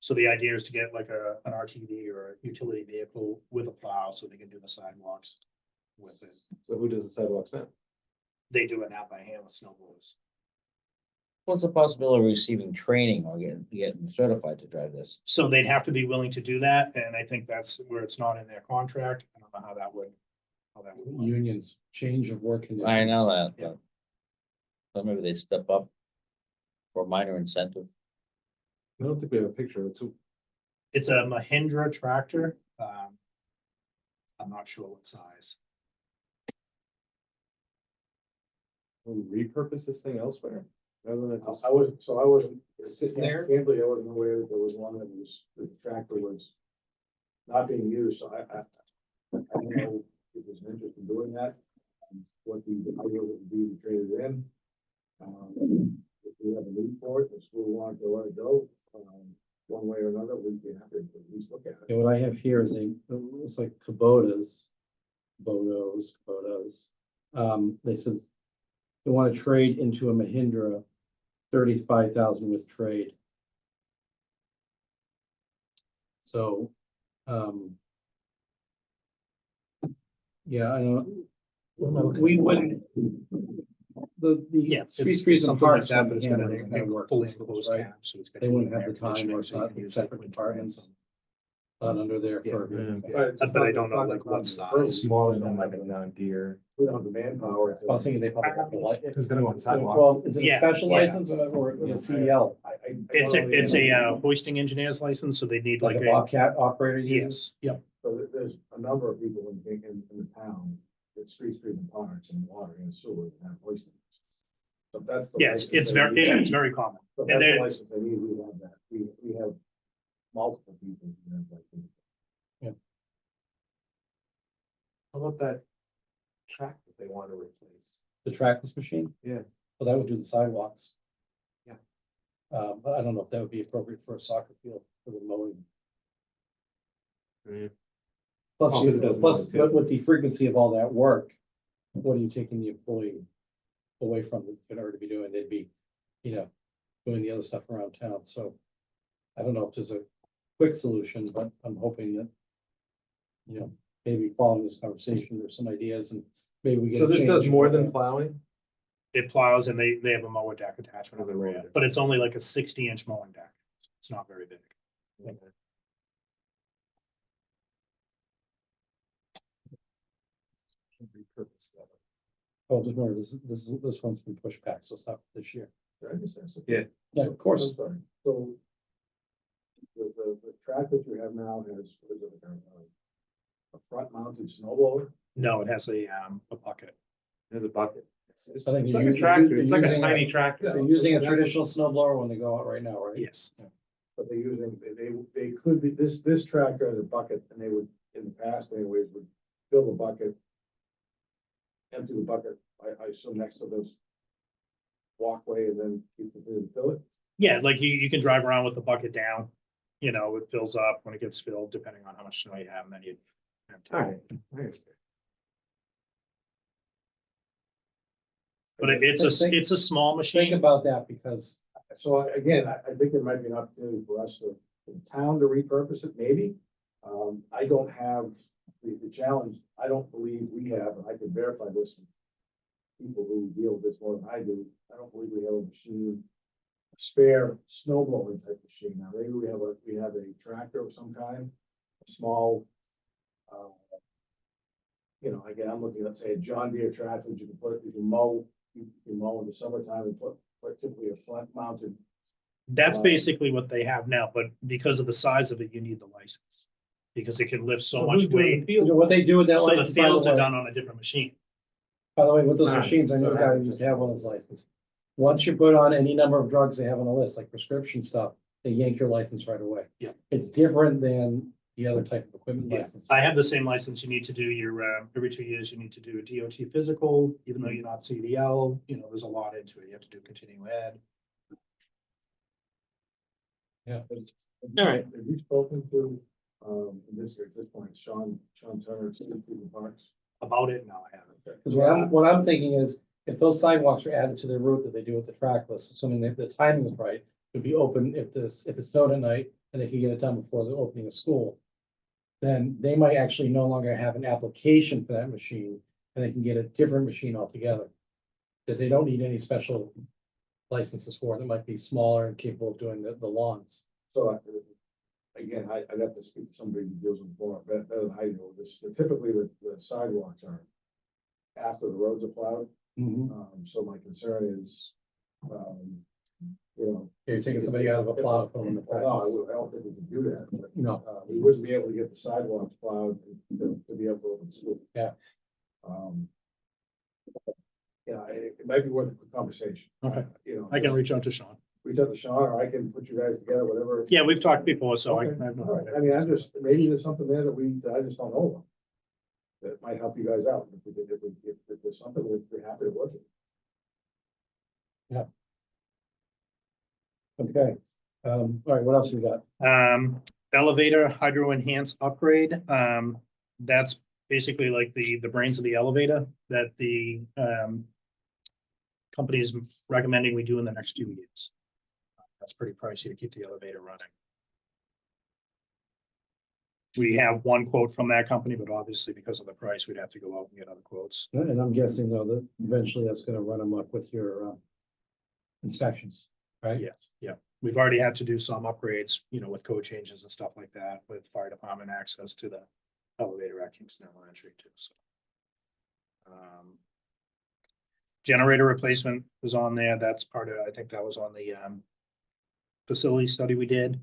So the idea is to get like an RTV or a utility vehicle with a plow so they can do the sidewalks with it. So who does the sidewalks now? They do it now by hand with snowblowers. What's the possibility of receiving training or getting certified to drive this? So they'd have to be willing to do that, and I think that's where it's not in their contract. I don't know how that would work. Unions, change of work conditions. I know that, Yeah. but so maybe they step up for minor incentive. I don't think we have a picture of it, so It's a Mahindra tractor. I'm not sure what size. we'll repurpose this thing elsewhere? Rather than just. I wasn't. Sitting there? Candidly, I wasn't aware that there was one that the tractor was not being used, so I don't know if there's an interest in doing that. What the idea would be to trade it in. If we have a need for it, the school wanted to let it go, one way or another, we'd be happy to at least look at it. And what I have here is it's like Kubotas. They said they want to trade into a Mahindra 35,000 with trade. So, yeah, I don't, we wouldn't. Yeah. The it's streets and something like parks that, wouldn't but it's handle gonna this kind of be work, fully enclosed right? cab, so it's got They wouldn't have air the time, or conditioning, it's so you not can use separate it when departments. Not under their Yeah. purview. But I don't know, like, what size. Smaller than like a non-deer. We don't have the manpower. I was thinking they probably have the license. It's gonna go on sidewalk. Well, is it a Yeah, special yeah. license or CDL? It's a hoisting engineer's license, so they need Like like a Bobcat operator uses? yes, yep. So there's a number of people in the town, that street and parks and water and sewer that have hoistings. So if that's the. Yeah, license it's they very, need- it's very common. So if and that's the they're- license they need, we have that. We have multiple people who have that. How about that track that they want to replace? The trackless machine? Yeah. Well, that would do the sidewalks. Yeah. But I don't know if that would be appropriate for a soccer field for the mowing. Mm. Plus, Oh, 'cause it does plus, mowing, too. with the frequency of all that work, what are you taking the employee away from in order to be doing? They'd be, doing the other stuff around town, so. I don't know if there's a quick solution, but I'm hoping that, maybe following this conversation, there's some ideas and maybe we get. So a this change does in more what than the- plowing? It plows and they have a mower deck attachment on the There's a mower rear, deck. but it's only like a 60-inch mowing deck. It's not very big. repurpose that. Oh, just remember, this one's been pushed back, so stop this year. I understand. So- Yeah. Yeah, of course. I'm sorry. So the track that you have now has, what is it, a front mounted snow blower? No, it has a bucket. There's a bucket. I think It's you're like a using- tractor, you're it's like a using tiny tractor. They're using a traditional snow blower when they go out right now, right? Yes. But they're using, they could be, this tractor has a bucket, and they would, in the past anyways, would fill the bucket. Empty the bucket, I assume next to this walkway, and then keep it, fill it. Yeah, like you can drive around with the bucket down, you know, it fills up when it gets filled, depending on how much snow you have, and then you. But it's a small Think machine. about that because So again, I think there might be an opportunity for us to, for the town to repurpose it, maybe. I don't have the challenge, I don't believe we have, and I can verify this from people who deal with this more than I do. I don't believe we have a machine, a spare snow blowing type machine. Now, maybe we have a tractor of some kind, a small, again, I'm looking, let's say a John Deere tractor, that you can mow in the summertime and put typically a front mounted. That's basically what they have now, but because of the size of it, you need the license. Because it can lift so much weight. what they do with that So the license, by fields the are way, done on a different machine. with those Ah, machines, I know a so guy who that- used to have one of those licenses. Once you put on any number of drugs they have on the list, like prescription stuff, they yank your license right away. Yeah. It's different than the other type of equipment Yeah, license. I have the same license. You need to do your, every 2 years, you need to do a DOT physical, even though you're not CDL, you know, there's a lot into it. You have to do continuing ed. All right. Have you spoken to, at this point, Sean Turner, Steve Parks? About it, no, I haven't. Because what I'm thinking is, if those sidewalks are added to the route that they do with the trackless, assuming that the timing is right, it'd be open if it snowed at night and they could get it done before the opening of school. Then they might actually no longer have an application for that machine, and they can get a different machine altogether. That they don't need any special licenses for, that might be smaller and capable of doing the lawns. So, again, I'd have to speak to somebody who deals with more, better than I do. Typically, the sidewalks are after the roads are plowed. So my concern is, You're taking somebody out of a plow, put them in the well, practice. I don't think we can do that, but, No, we wouldn't be able to get the sidewalks plowed to be able to open school. Yeah. It might be worth a conversation. Okay. I can reach out to Sean. Reach out to Sean, or I can put you guys together, whatever. Yeah, we've talked before, so I Okay. have no. All right. I mean, maybe there's something there that I just don't know about. That might help you guys out. If there's something, we're happy to work it. okay. All right, what else we got? Elevator hydro enhance upgrade. That's basically like the brains of the elevator that the company is recommending we do in the next few years. That's pretty pricey to keep the elevator running. We have one quote from that company, but obviously because of the price, we'd have to go out and get other quotes. And I'm guessing though that eventually that's gonna run them up with your inspections, right? Yes, yeah. We've already had to do some upgrades, you know, with code changes and stuff like that, with fire department access to the elevator at Kingston Elementary too, so. Generator replacement was on there. That's part of, I think that was on the facility study we did.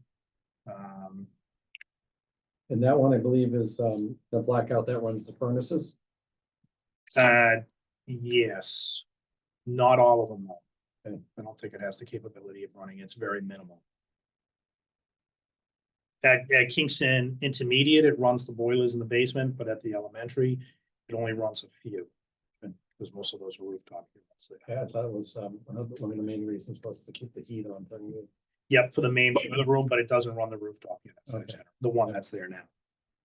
And that one, I believe, is the blackout that runs the furnaces. Yes, not all of them though. Okay. I don't think it has the capability of running. It's very minimal. At Kingston Intermediate, it runs the boilers in the basement, but at the elementary, it only runs a few. Because most of those are rooftop units there. Yeah, I thought it was one of the main reasons was to keep the heat on. Yep, for the main boiler room, but it doesn't run the rooftop units, Okay. the one that's there now.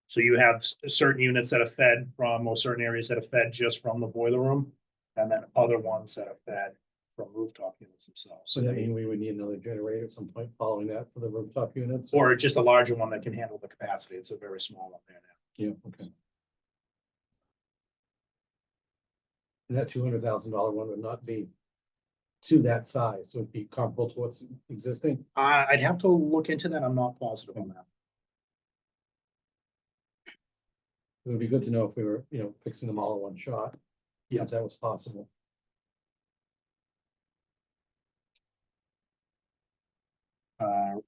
So you have certain units that are fed from, or certain areas that are fed just from the boiler room. And then other ones that are fed from rooftop units themselves. So that mean we would need another generator at some point following that for the rooftop units? Or just a larger one that can handle the capacity. It's a very small one there now. Yeah, okay. And that $200,000 one would not be to that size, so it'd be comparable to what's existing. I'd have to look into that. I'm not positive on that. It would be good to know if we were, fixing them all in one shot. if that was possible.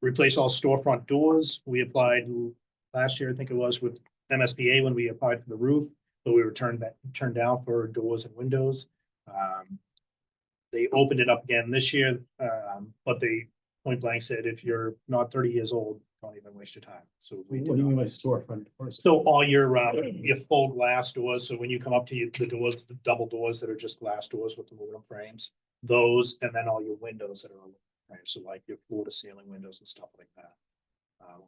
Replace all storefront doors. We applied last year, I think it was with MSBA when we applied for the roof, but we were turned down for doors and windows. They opened it up again this year, but they point blank said, if you're not 30 years old, don't even waste your time. So we What did do you mean not. by storefront doors? So all your full glass doors, so when you come up to the doors, the double doors that are just glass doors with aluminum frames, those, and then all your windows that are aluminum frames, so like your floor to ceiling windows and stuff like that.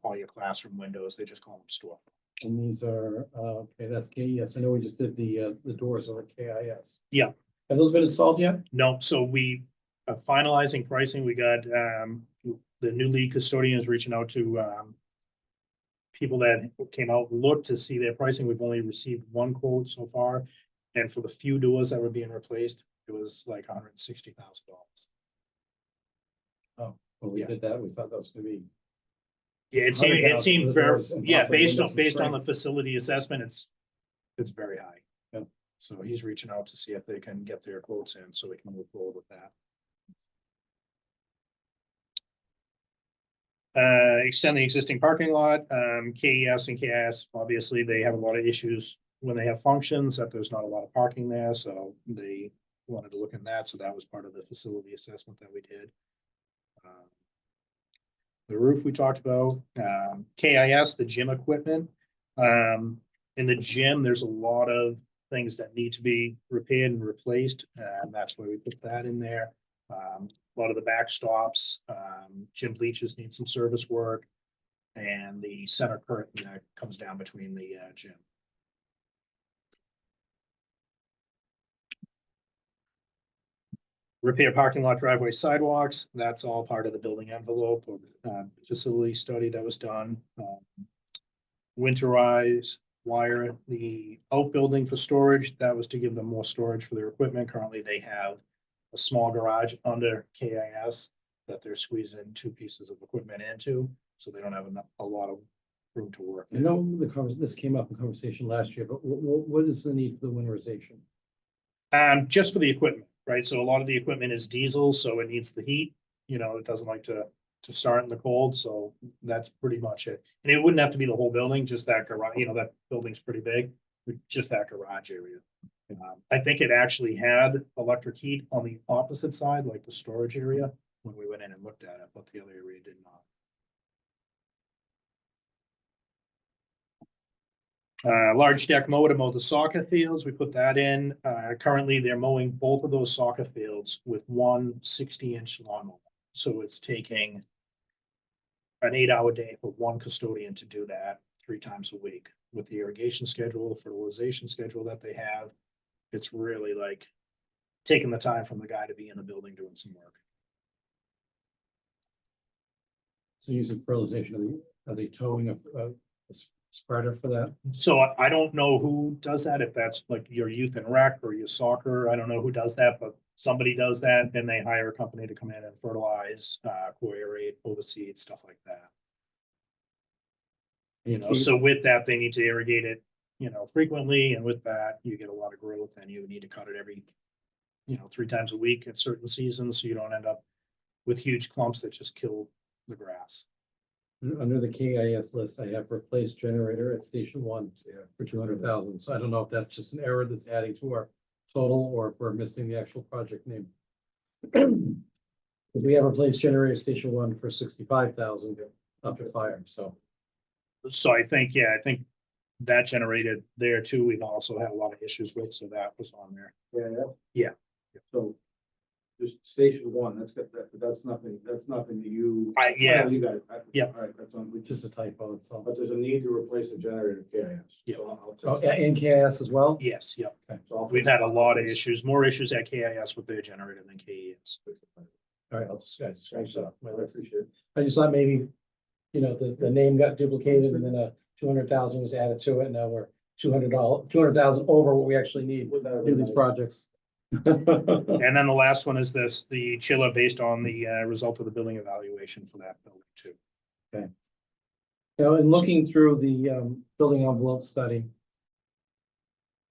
All your classroom windows, they just call them storefront. And these are, okay, that's KES. I know we just did the doors over KIS. Yeah. Have those been installed yet? No, so we are finalizing pricing. We got, the new lead custodian is reaching out to, people that came out, and looked to see their pricing. We've only received one quote so far. And for the few doors that were being replaced, it was like $160,000. Oh, when we Yeah. did that, we thought that was gonna be. Yeah, it 100,000 seemed for the very, doors and yeah, half the windows and based on the frames. facility assessment, it's very high. Yeah. So he's reaching out to see if they can get their quotes in so we can move forward with that. Extend the existing parking lot, KES and KIS, obviously, they have a lot of issues when they have functions, that there's not a lot of parking there, so they wanted to look in that, so that was part of the facility assessment that we did. The roof we talked about, KIS, the gym equipment. In the gym, there's a lot of things that need to be repaired and replaced, and that's why we put that in there. A lot of the backstops, gym bleachers need some service work, and the center curtain that comes down between the gym. Repair parking lot, driveway, sidewalks, that's all part of the building envelope or facility study that was done. Winterize, wire the outbuilding for storage, that was to give them more storage for their equipment. Currently, they have a small garage under KIS that they're squeezing two pieces of equipment into, so they don't have a lot of room to work. I know this came up in conversation last year, but what is the need for the winterization? Just for the equipment, right? So a lot of the equipment is diesel, so it needs the heat. You know, it doesn't like to start in the cold, so that's pretty much it. And it wouldn't have to be the whole building, just that garage, that building's pretty big, just that garage area. I think it actually had electric heat on the opposite side, like the storage area, when we went in and looked at it, but the other area did not. Large deck mower to mow the soccer fields, we put that in. Currently, they're mowing both of those soccer fields with one 60-inch lawnmower. So it's taking an 8-hour day for one custodian to do that 3 times a week. With the irrigation schedule, the fertilization schedule that they have, it's really like taking the time from the guy to be in the building doing some work. So using fertilization, are they towing a spreader for that? So I don't know who does that, if that's like your youth and rec or your soccer, I don't know who does that, but somebody does that, then they hire a company to come in and fertilize, aerate, overseed, stuff like that. So with that, they need to irrigate it, frequently, and with that, you get a lot of growth, and you need to cut it every, 3 times a week at certain seasons, so you don't end up with huge clumps that just kill the grass. Under the KIS list, I have replaced generator at Station 1 for 200,000. So I don't know if that's just an error that's adding to our total or if we're missing the actual project name. We have replaced generator at Station 1 for 65,000 up to fire, so. So I think that generated there too, we've also had a lot of issues with, so that was on there. Yeah. So just station 1, that's nothing that you. Yeah. You guys. Yeah. All right, that's on, Just a typo, it's all. but there's a need to replace the generator in KIS. Yeah. So I'll Oh, test that. in KIS as well? Yes, yep. Okay. So I'll- We've had a lot of issues, more issues at KIS with their generator than KES. All right, I'll just scratch that off my I list. appreciate it. I just thought maybe, the name got duplicated and then 200,000 was added to it. And now we're $200,000 over what we actually need to do these projects. And then the last one is the chiller based on the result of the building evaluation for that building too. In looking through the building envelope study,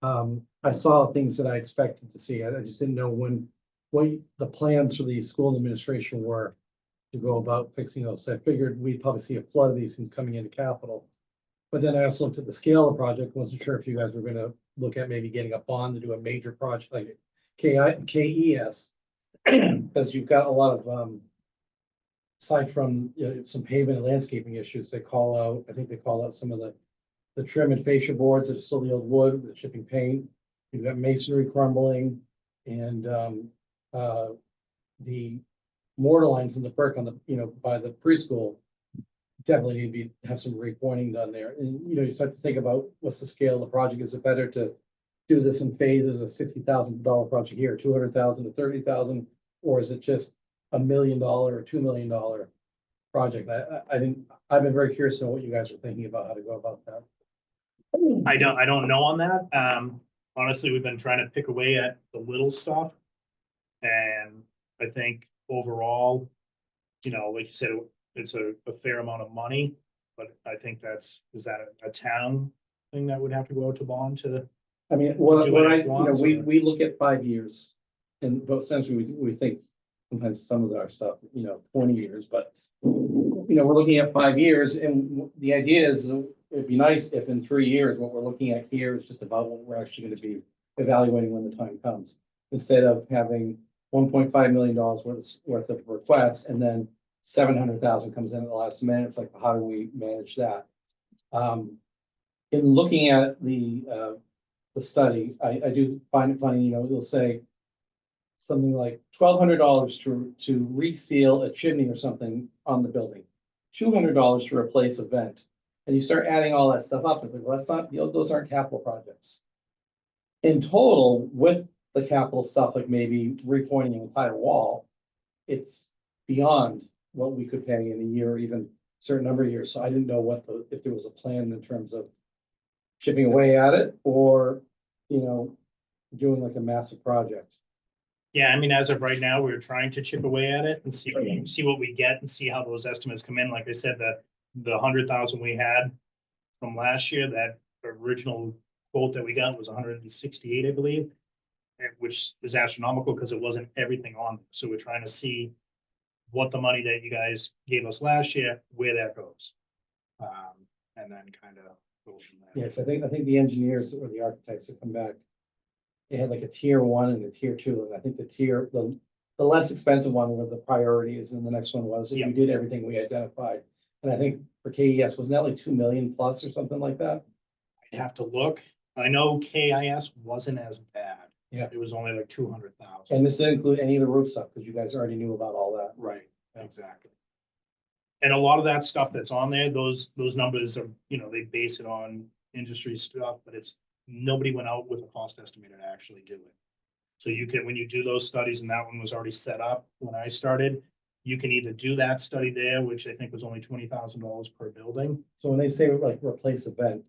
I saw things that I expected to see. I just didn't know what the plans for the school administration were to go about fixing those. So I figured we'd probably see a flood of these things coming into capital. But then I also looked at the scale of the project, wasn't sure if you guys were gonna look at maybe getting a bond to do a major project like KES. Because you've got a lot of, aside from, some pavement and landscaping issues, they call out, I think they call out some of the trim and fascia boards that are still the old wood, the chipping paint. You've got masonry crumbling and, the mortar lines in the brick on the, by the preschool. Definitely need to have some repointing done there. And, you start to think about what's the scale of the project. Is it better to do this in phases, a $60,000 project here, 200,000 to 30,000? Or is it just $1 million or $2 million project? I've been very curious to know what you guys are thinking about how to go about that. I don't know on that. Honestly, we've been trying to pick away at the little stuff. And I think overall, like you said, it's a fair amount of money, but I think is that a town thing that would have to go out to bond to? I mean, we look at 5 years, and both times we think sometimes some of our stuff, 20 years, but we're looking at 5 years, and the idea is it'd be nice if in 3 years, what we're looking at here is just about what we're actually going to be evaluating when the time comes, instead of having $1.5 million worth of requests and then 700,000 comes in at the last minute. It's like, how do we manage that? In looking at the study, I do find it funny, you'll say something like $1,200 to reseal a chimney or something on the building, $200 to replace a vent. And you start adding all that stuff up, it's like, well, that's not, those aren't capital projects. In total, with the capital stuff, like maybe repointing an entire wall, it's beyond what we could pay in a year, or even a certain number of years. So I didn't know if there was a plan in terms of chipping away at it, or, doing like a massive project. Yeah, I mean, as of right now, we're trying to chip away at it and see what we get and see how those estimates come in. Like I said, the 100,000 we had from last year, that original quote that we got was 168, I believe, which is astronomical because it wasn't everything on. So we're trying to see what the money that you guys gave us last year, where that goes. And then kind of go from there. Yes, I think the engineers or the architects that come back, they had like a tier 1 and a tier 2, and I think the less expensive one were the priorities, and the next one was, if you did everything we identified. And I think for KES, wasn't that like 2 million plus or something like that? I'd have to look. I know KIS wasn't as bad. Yeah. It was only like 200,000. And this didn't include any of the roof stuff, because you guys already knew about all that. Right, exactly. And a lot of that stuff that's on there, those numbers are, they base it on industry stuff, but nobody went out with a cost estimator to actually do it. So you can, when you do those studies, and that one was already set up when I started, you can either do that study there, which I think was only $20,000 per building. So when they say like replace a vent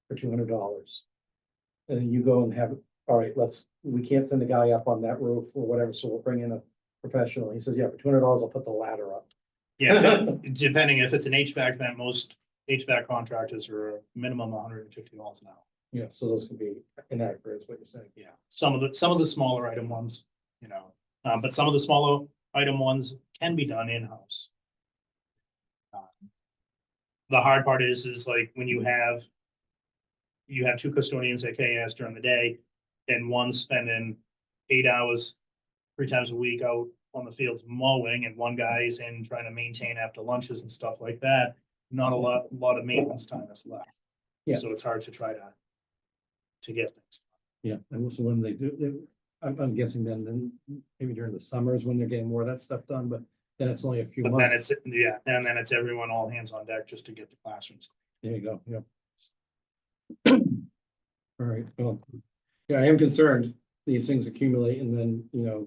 for $200, and then you go and have, all right, we can't send a guy up on that roof or whatever, so we'll bring in a professional. He says, yeah, for $200, I'll put the ladder up. Yeah, depending if it's an HVAC vent, most HVAC contractors are a minimum $150 an hour. Yeah, so those could be inaccurate, is what you're saying. Yeah, some of the smaller item ones, but some of the smaller item ones can be done in-house. The hard part is like when you have 2 custodians at KS during the day, and one's spending 8 hours 3 times a week out on the fields mowing, and one guy's in trying to maintain after lunches and stuff like that. Not a lot of maintenance time is left. Yeah. So it's hard to try to get things. Yeah, and also when they do, I'm guessing then maybe during the summers when they're getting more of that stuff done, but then it's only a few But then months. and then it's everyone all hands on deck just to get the classrooms. There you go, yeah. All right, well, yeah, I am concerned these things accumulate, and then,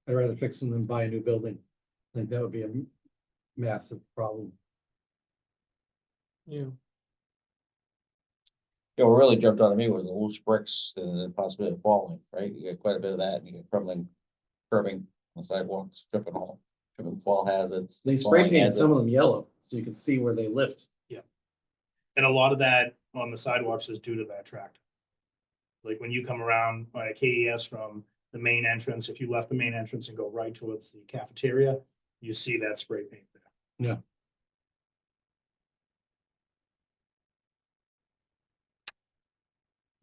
I'd rather fix them than buy a new building. I think that would be a massive problem. Yeah. What really jumped out at me was the loose bricks and the possibility of falling, right? You get quite a bit of that, and you get curbing on the sidewalks, tripping fall hazards. They spray falling painted some of hazards. them yellow, so you can see where they lift. And a lot of that on the sidewalks is due to that tractor. Like when you come around by KES from the main entrance, if you left the main entrance and go right towards the cafeteria, you see that spray paint there.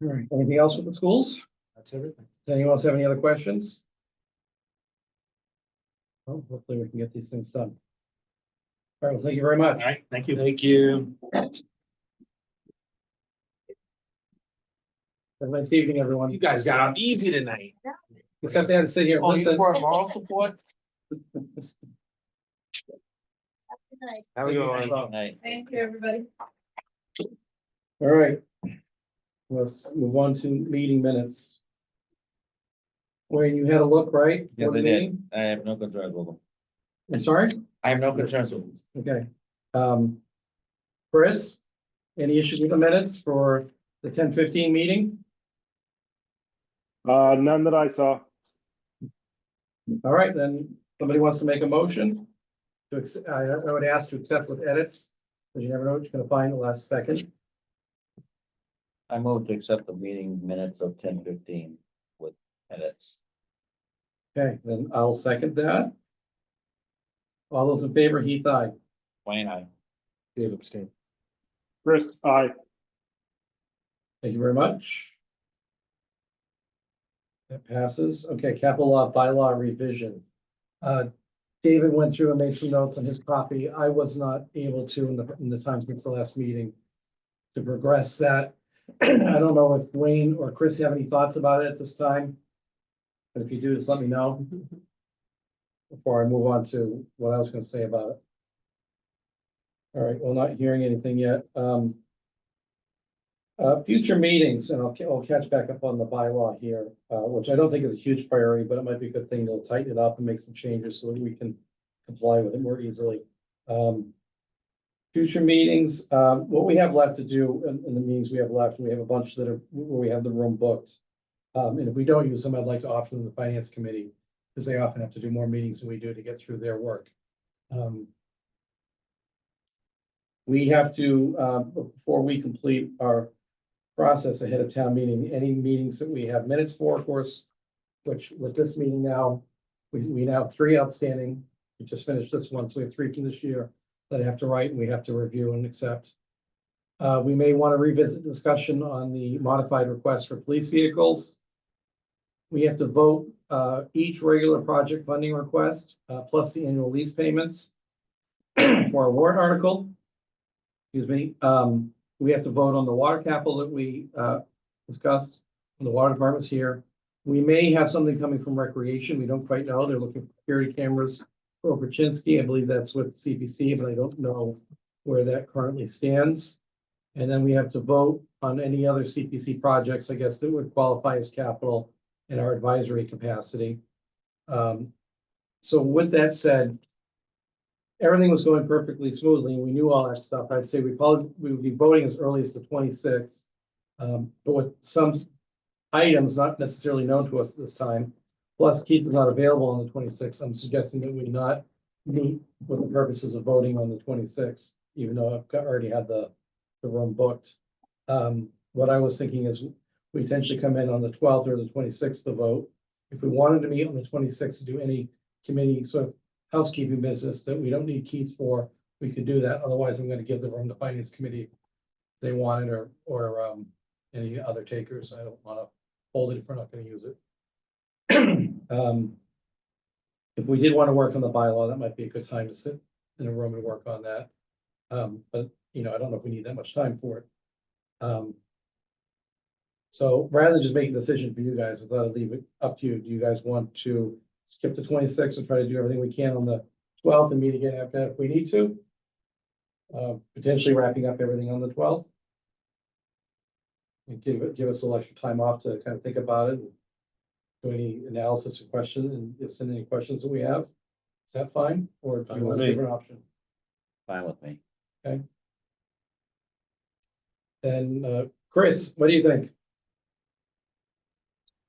All right, anything else with the schools? That's everything. Does anyone else have any other questions? Well, hopefully we can get these things done. All right, well, thank you very All much. right, thank you. Thank you. Have a nice evening, everyone. You guys got off easy tonight. Except they had to sit here and listen. moral support? Have a good one. Good night. Thank you, everybody. All right. Let's move on to meeting minutes. Wayne, you had a look, right? Yes, for the I did. meeting? I have no concerns with them. I'm sorry? I have no concerns with them. Okay. Chris, any issues with the minutes for the 10:15 meeting? None that I saw. All right, then somebody wants to make a motion. I would ask to accept with edits, because you never know what you're gonna find the last second. I move to accept the meeting minutes of 10:15 with edits. Okay, then I'll second that. All those in favor, Heath, aye. Wayne, I. Dave abstain. Chris, aye. Thank you very much. That passes. Okay, capital law bylaw revision. David went through and made some notes on his copy. I was not able to in the time since the last meeting to progress that. I don't know if Wayne or Chris have any thoughts about it at this time. But if you do, just let me know. Before I move on to what I was gonna say about it. All right, well, not hearing anything yet. Future meetings, and I'll catch back up on the bylaw here, which I don't think is a huge priority, but it might be a good thing to tighten it up and make some changes so that we can comply with it more easily. Future meetings, what we have left to do in the meetings we have left, we have a bunch that are, where we have the room booked. And if we don't use them, I'd like to option them to the finance committee, because they often have to do more meetings than we do to get through their work. We have to, before we complete our process ahead of town meeting, any meetings that we have minutes for, of course, which with this meeting now, we now have 3 outstanding. We just finished this one, so we have 3 from this year that I have to write and we have to review and accept. We may want to revisit discussion on the modified request for police vehicles. We have to vote each regular project funding request, plus the annual lease payments for a warrant article. Excuse me. We have to vote on the water capital that we discussed, and the water department's here. We may have something coming from recreation. We don't quite know. They're looking for security cameras for Oberchinsky. I believe that's with CPC, but I don't know where that currently stands. And then we have to vote on any other CPC projects, I guess, that would qualify as capital in our advisory capacity. So with that said, everything was going perfectly smoothly, and we knew all that stuff. I'd say we would be voting as early as the 26th. But with some items not necessarily known to us this time, plus Keith is not available on the 26th, I'm suggesting that we not meet with the purposes of voting on the 26th, even though I've already had the room booked. What I was thinking is we potentially come in on the 12th or the 26th to vote. If we wanted to meet on the 26th to do any committee sort of housekeeping business that we don't need Keith for, we could do that. Otherwise, I'm gonna give the room to finance committee if they want it, or any other takers. I don't wanna hold it if we're not gonna use it. If we did want to work on the bylaw, that might be a good time to sit in a room and work on that. But you know, I don't know if we need that much time for it. So rather than just make a decision for you guys, I thought I'd leave it up to you. Do you guys want to skip the 26th and try to do everything we can on the 12th and meet again after that if we need to? Potentially wrapping up everything on the 12th. And give us a little extra time off to kind of think about it and do any analysis or questions, and if send any questions that we have. Is that fine? Or do you want a different option? Fine with me. And Chris, what do you think?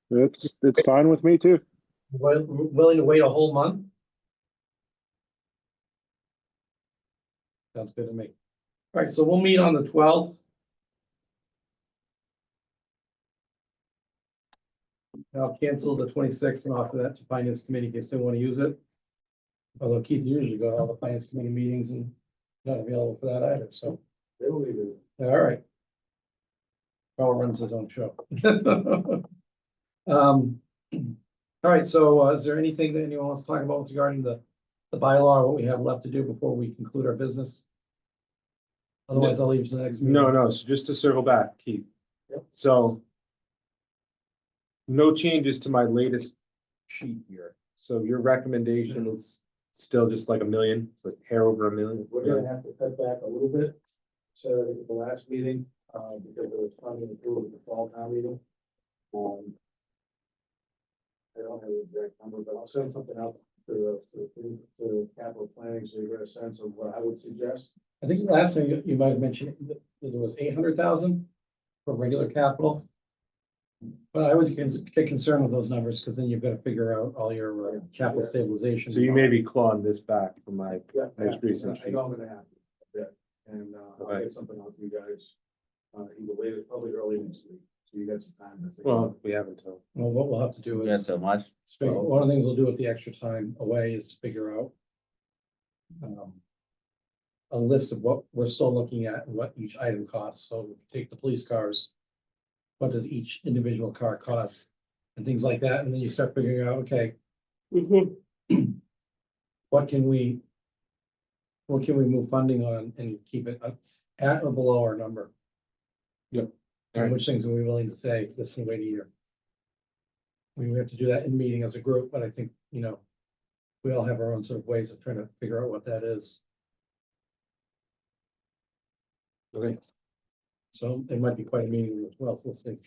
It's fine with me too. Willing to wait a whole month? Sounds good to me. All right, so we'll meet on the 12th. I'll cancel the 26th and offer that to finance committee in case they want to use it. Although Keith usually go to all the finance committee meetings and not available for that either, so, They don't even, all right. Carl runs his own show. All right, so is there anything that anyone wants to talk about regarding the bylaw, or what we have left to do before we conclude our business? Otherwise, I'll leave you to the next meeting. No, so just to circle back, Keith. Yep. So. No changes to my latest sheet here. So your recommendation is still just like 1 million, it's like hair over 1 million. we're gonna have to cut back a little bit. So I think at the last meeting, because there was funding approved at the fall town meeting. I don't have the exact number, but I'll send something out to the capital planning, so you get a sense of what I would suggest. I think the last thing you might have mentioned that there was 800,000 for regular capital. But I always get concerned with those numbers because then you've got to figure out all your capital stabilization. So you may be clawing this back from my Yeah. most recent I sheet. know I'm gonna have to, yeah, and, I'll Okay. get something out to you guys, either later, probably early next week, so you got some time to think. Well, we haven't until. Well, what we'll have to do Yeah, is, so much. one of the things we'll do with the extra time away is to figure out a list of what we're still looking at and what each item costs. So take the police cars. What does each individual car cost? And things like that. And then you start figuring out, okay, what can we move funding on and keep it at or below our number? Yep. And which things are we willing to say, this can wait a year? We have to do that in meeting as a group, but I think, we all have our own sort of ways of trying to figure out what that is. Okay. So it might be quite a meeting as well. We'll see.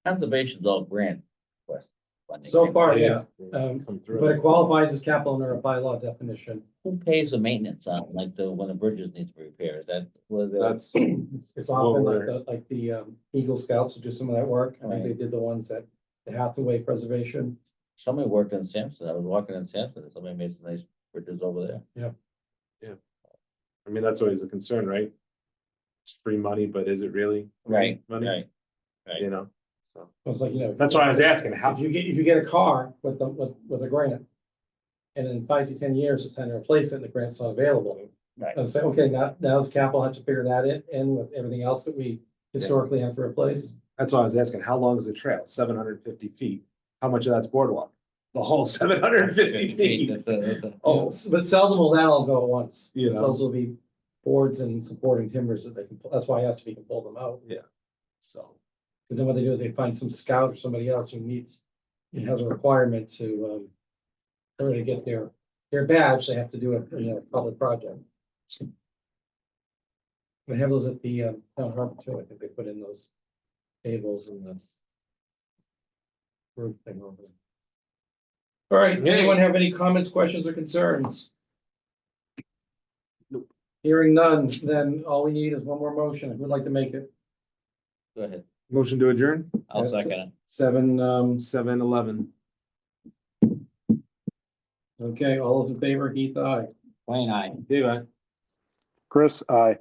Conservation's all grant request funding. So far, yeah, Come through. but it qualifies as capital under a bylaw definition. Who pays the maintenance on, like when the bridges need to be repaired? Is that, was it? That's, It's often Well, like the Eagle Scouts who do some of that work. I think they Right. did the ones that the Hathaway Preservation. Somebody worked in Sampson. I was walking in Sampson and somebody made some nice bridges over there. I mean, that's always a concern, right? It's free money, but is it really? Right, Money, right. you know, so. I was like, That's why I was asking, how, If you get a car with a grant. And in 5 to 10 years, it's time to replace it and the grant's not available. Right. I'll say, okay, now does capital have to figure that in with everything else that we historically have to replace? that's why I was asking, how long is the trail? 750 feet. How much of that's boardwalk? The whole 750 feet. That's a- Oh, But seldom will that all go at once. You know. Those will be boards and supporting timbers that they can, that's why we can pull them out. so, Because then what they do is they find some scout or somebody else who has a requirement to, in order to get their badge, they have to do a public project. We have those at the town harbor too. I think they put in those tables and the roof thing over there. All right, anyone have any comments, questions, or concerns? Nope. Hearing none, then all we need is one more motion. Who'd like to make it? Go ahead. motion to adjourn, I'll Yes. second it. 7:11. Okay, all those in favor, Heath, aye. Wayne, aye. Dave, aye. Chris, I.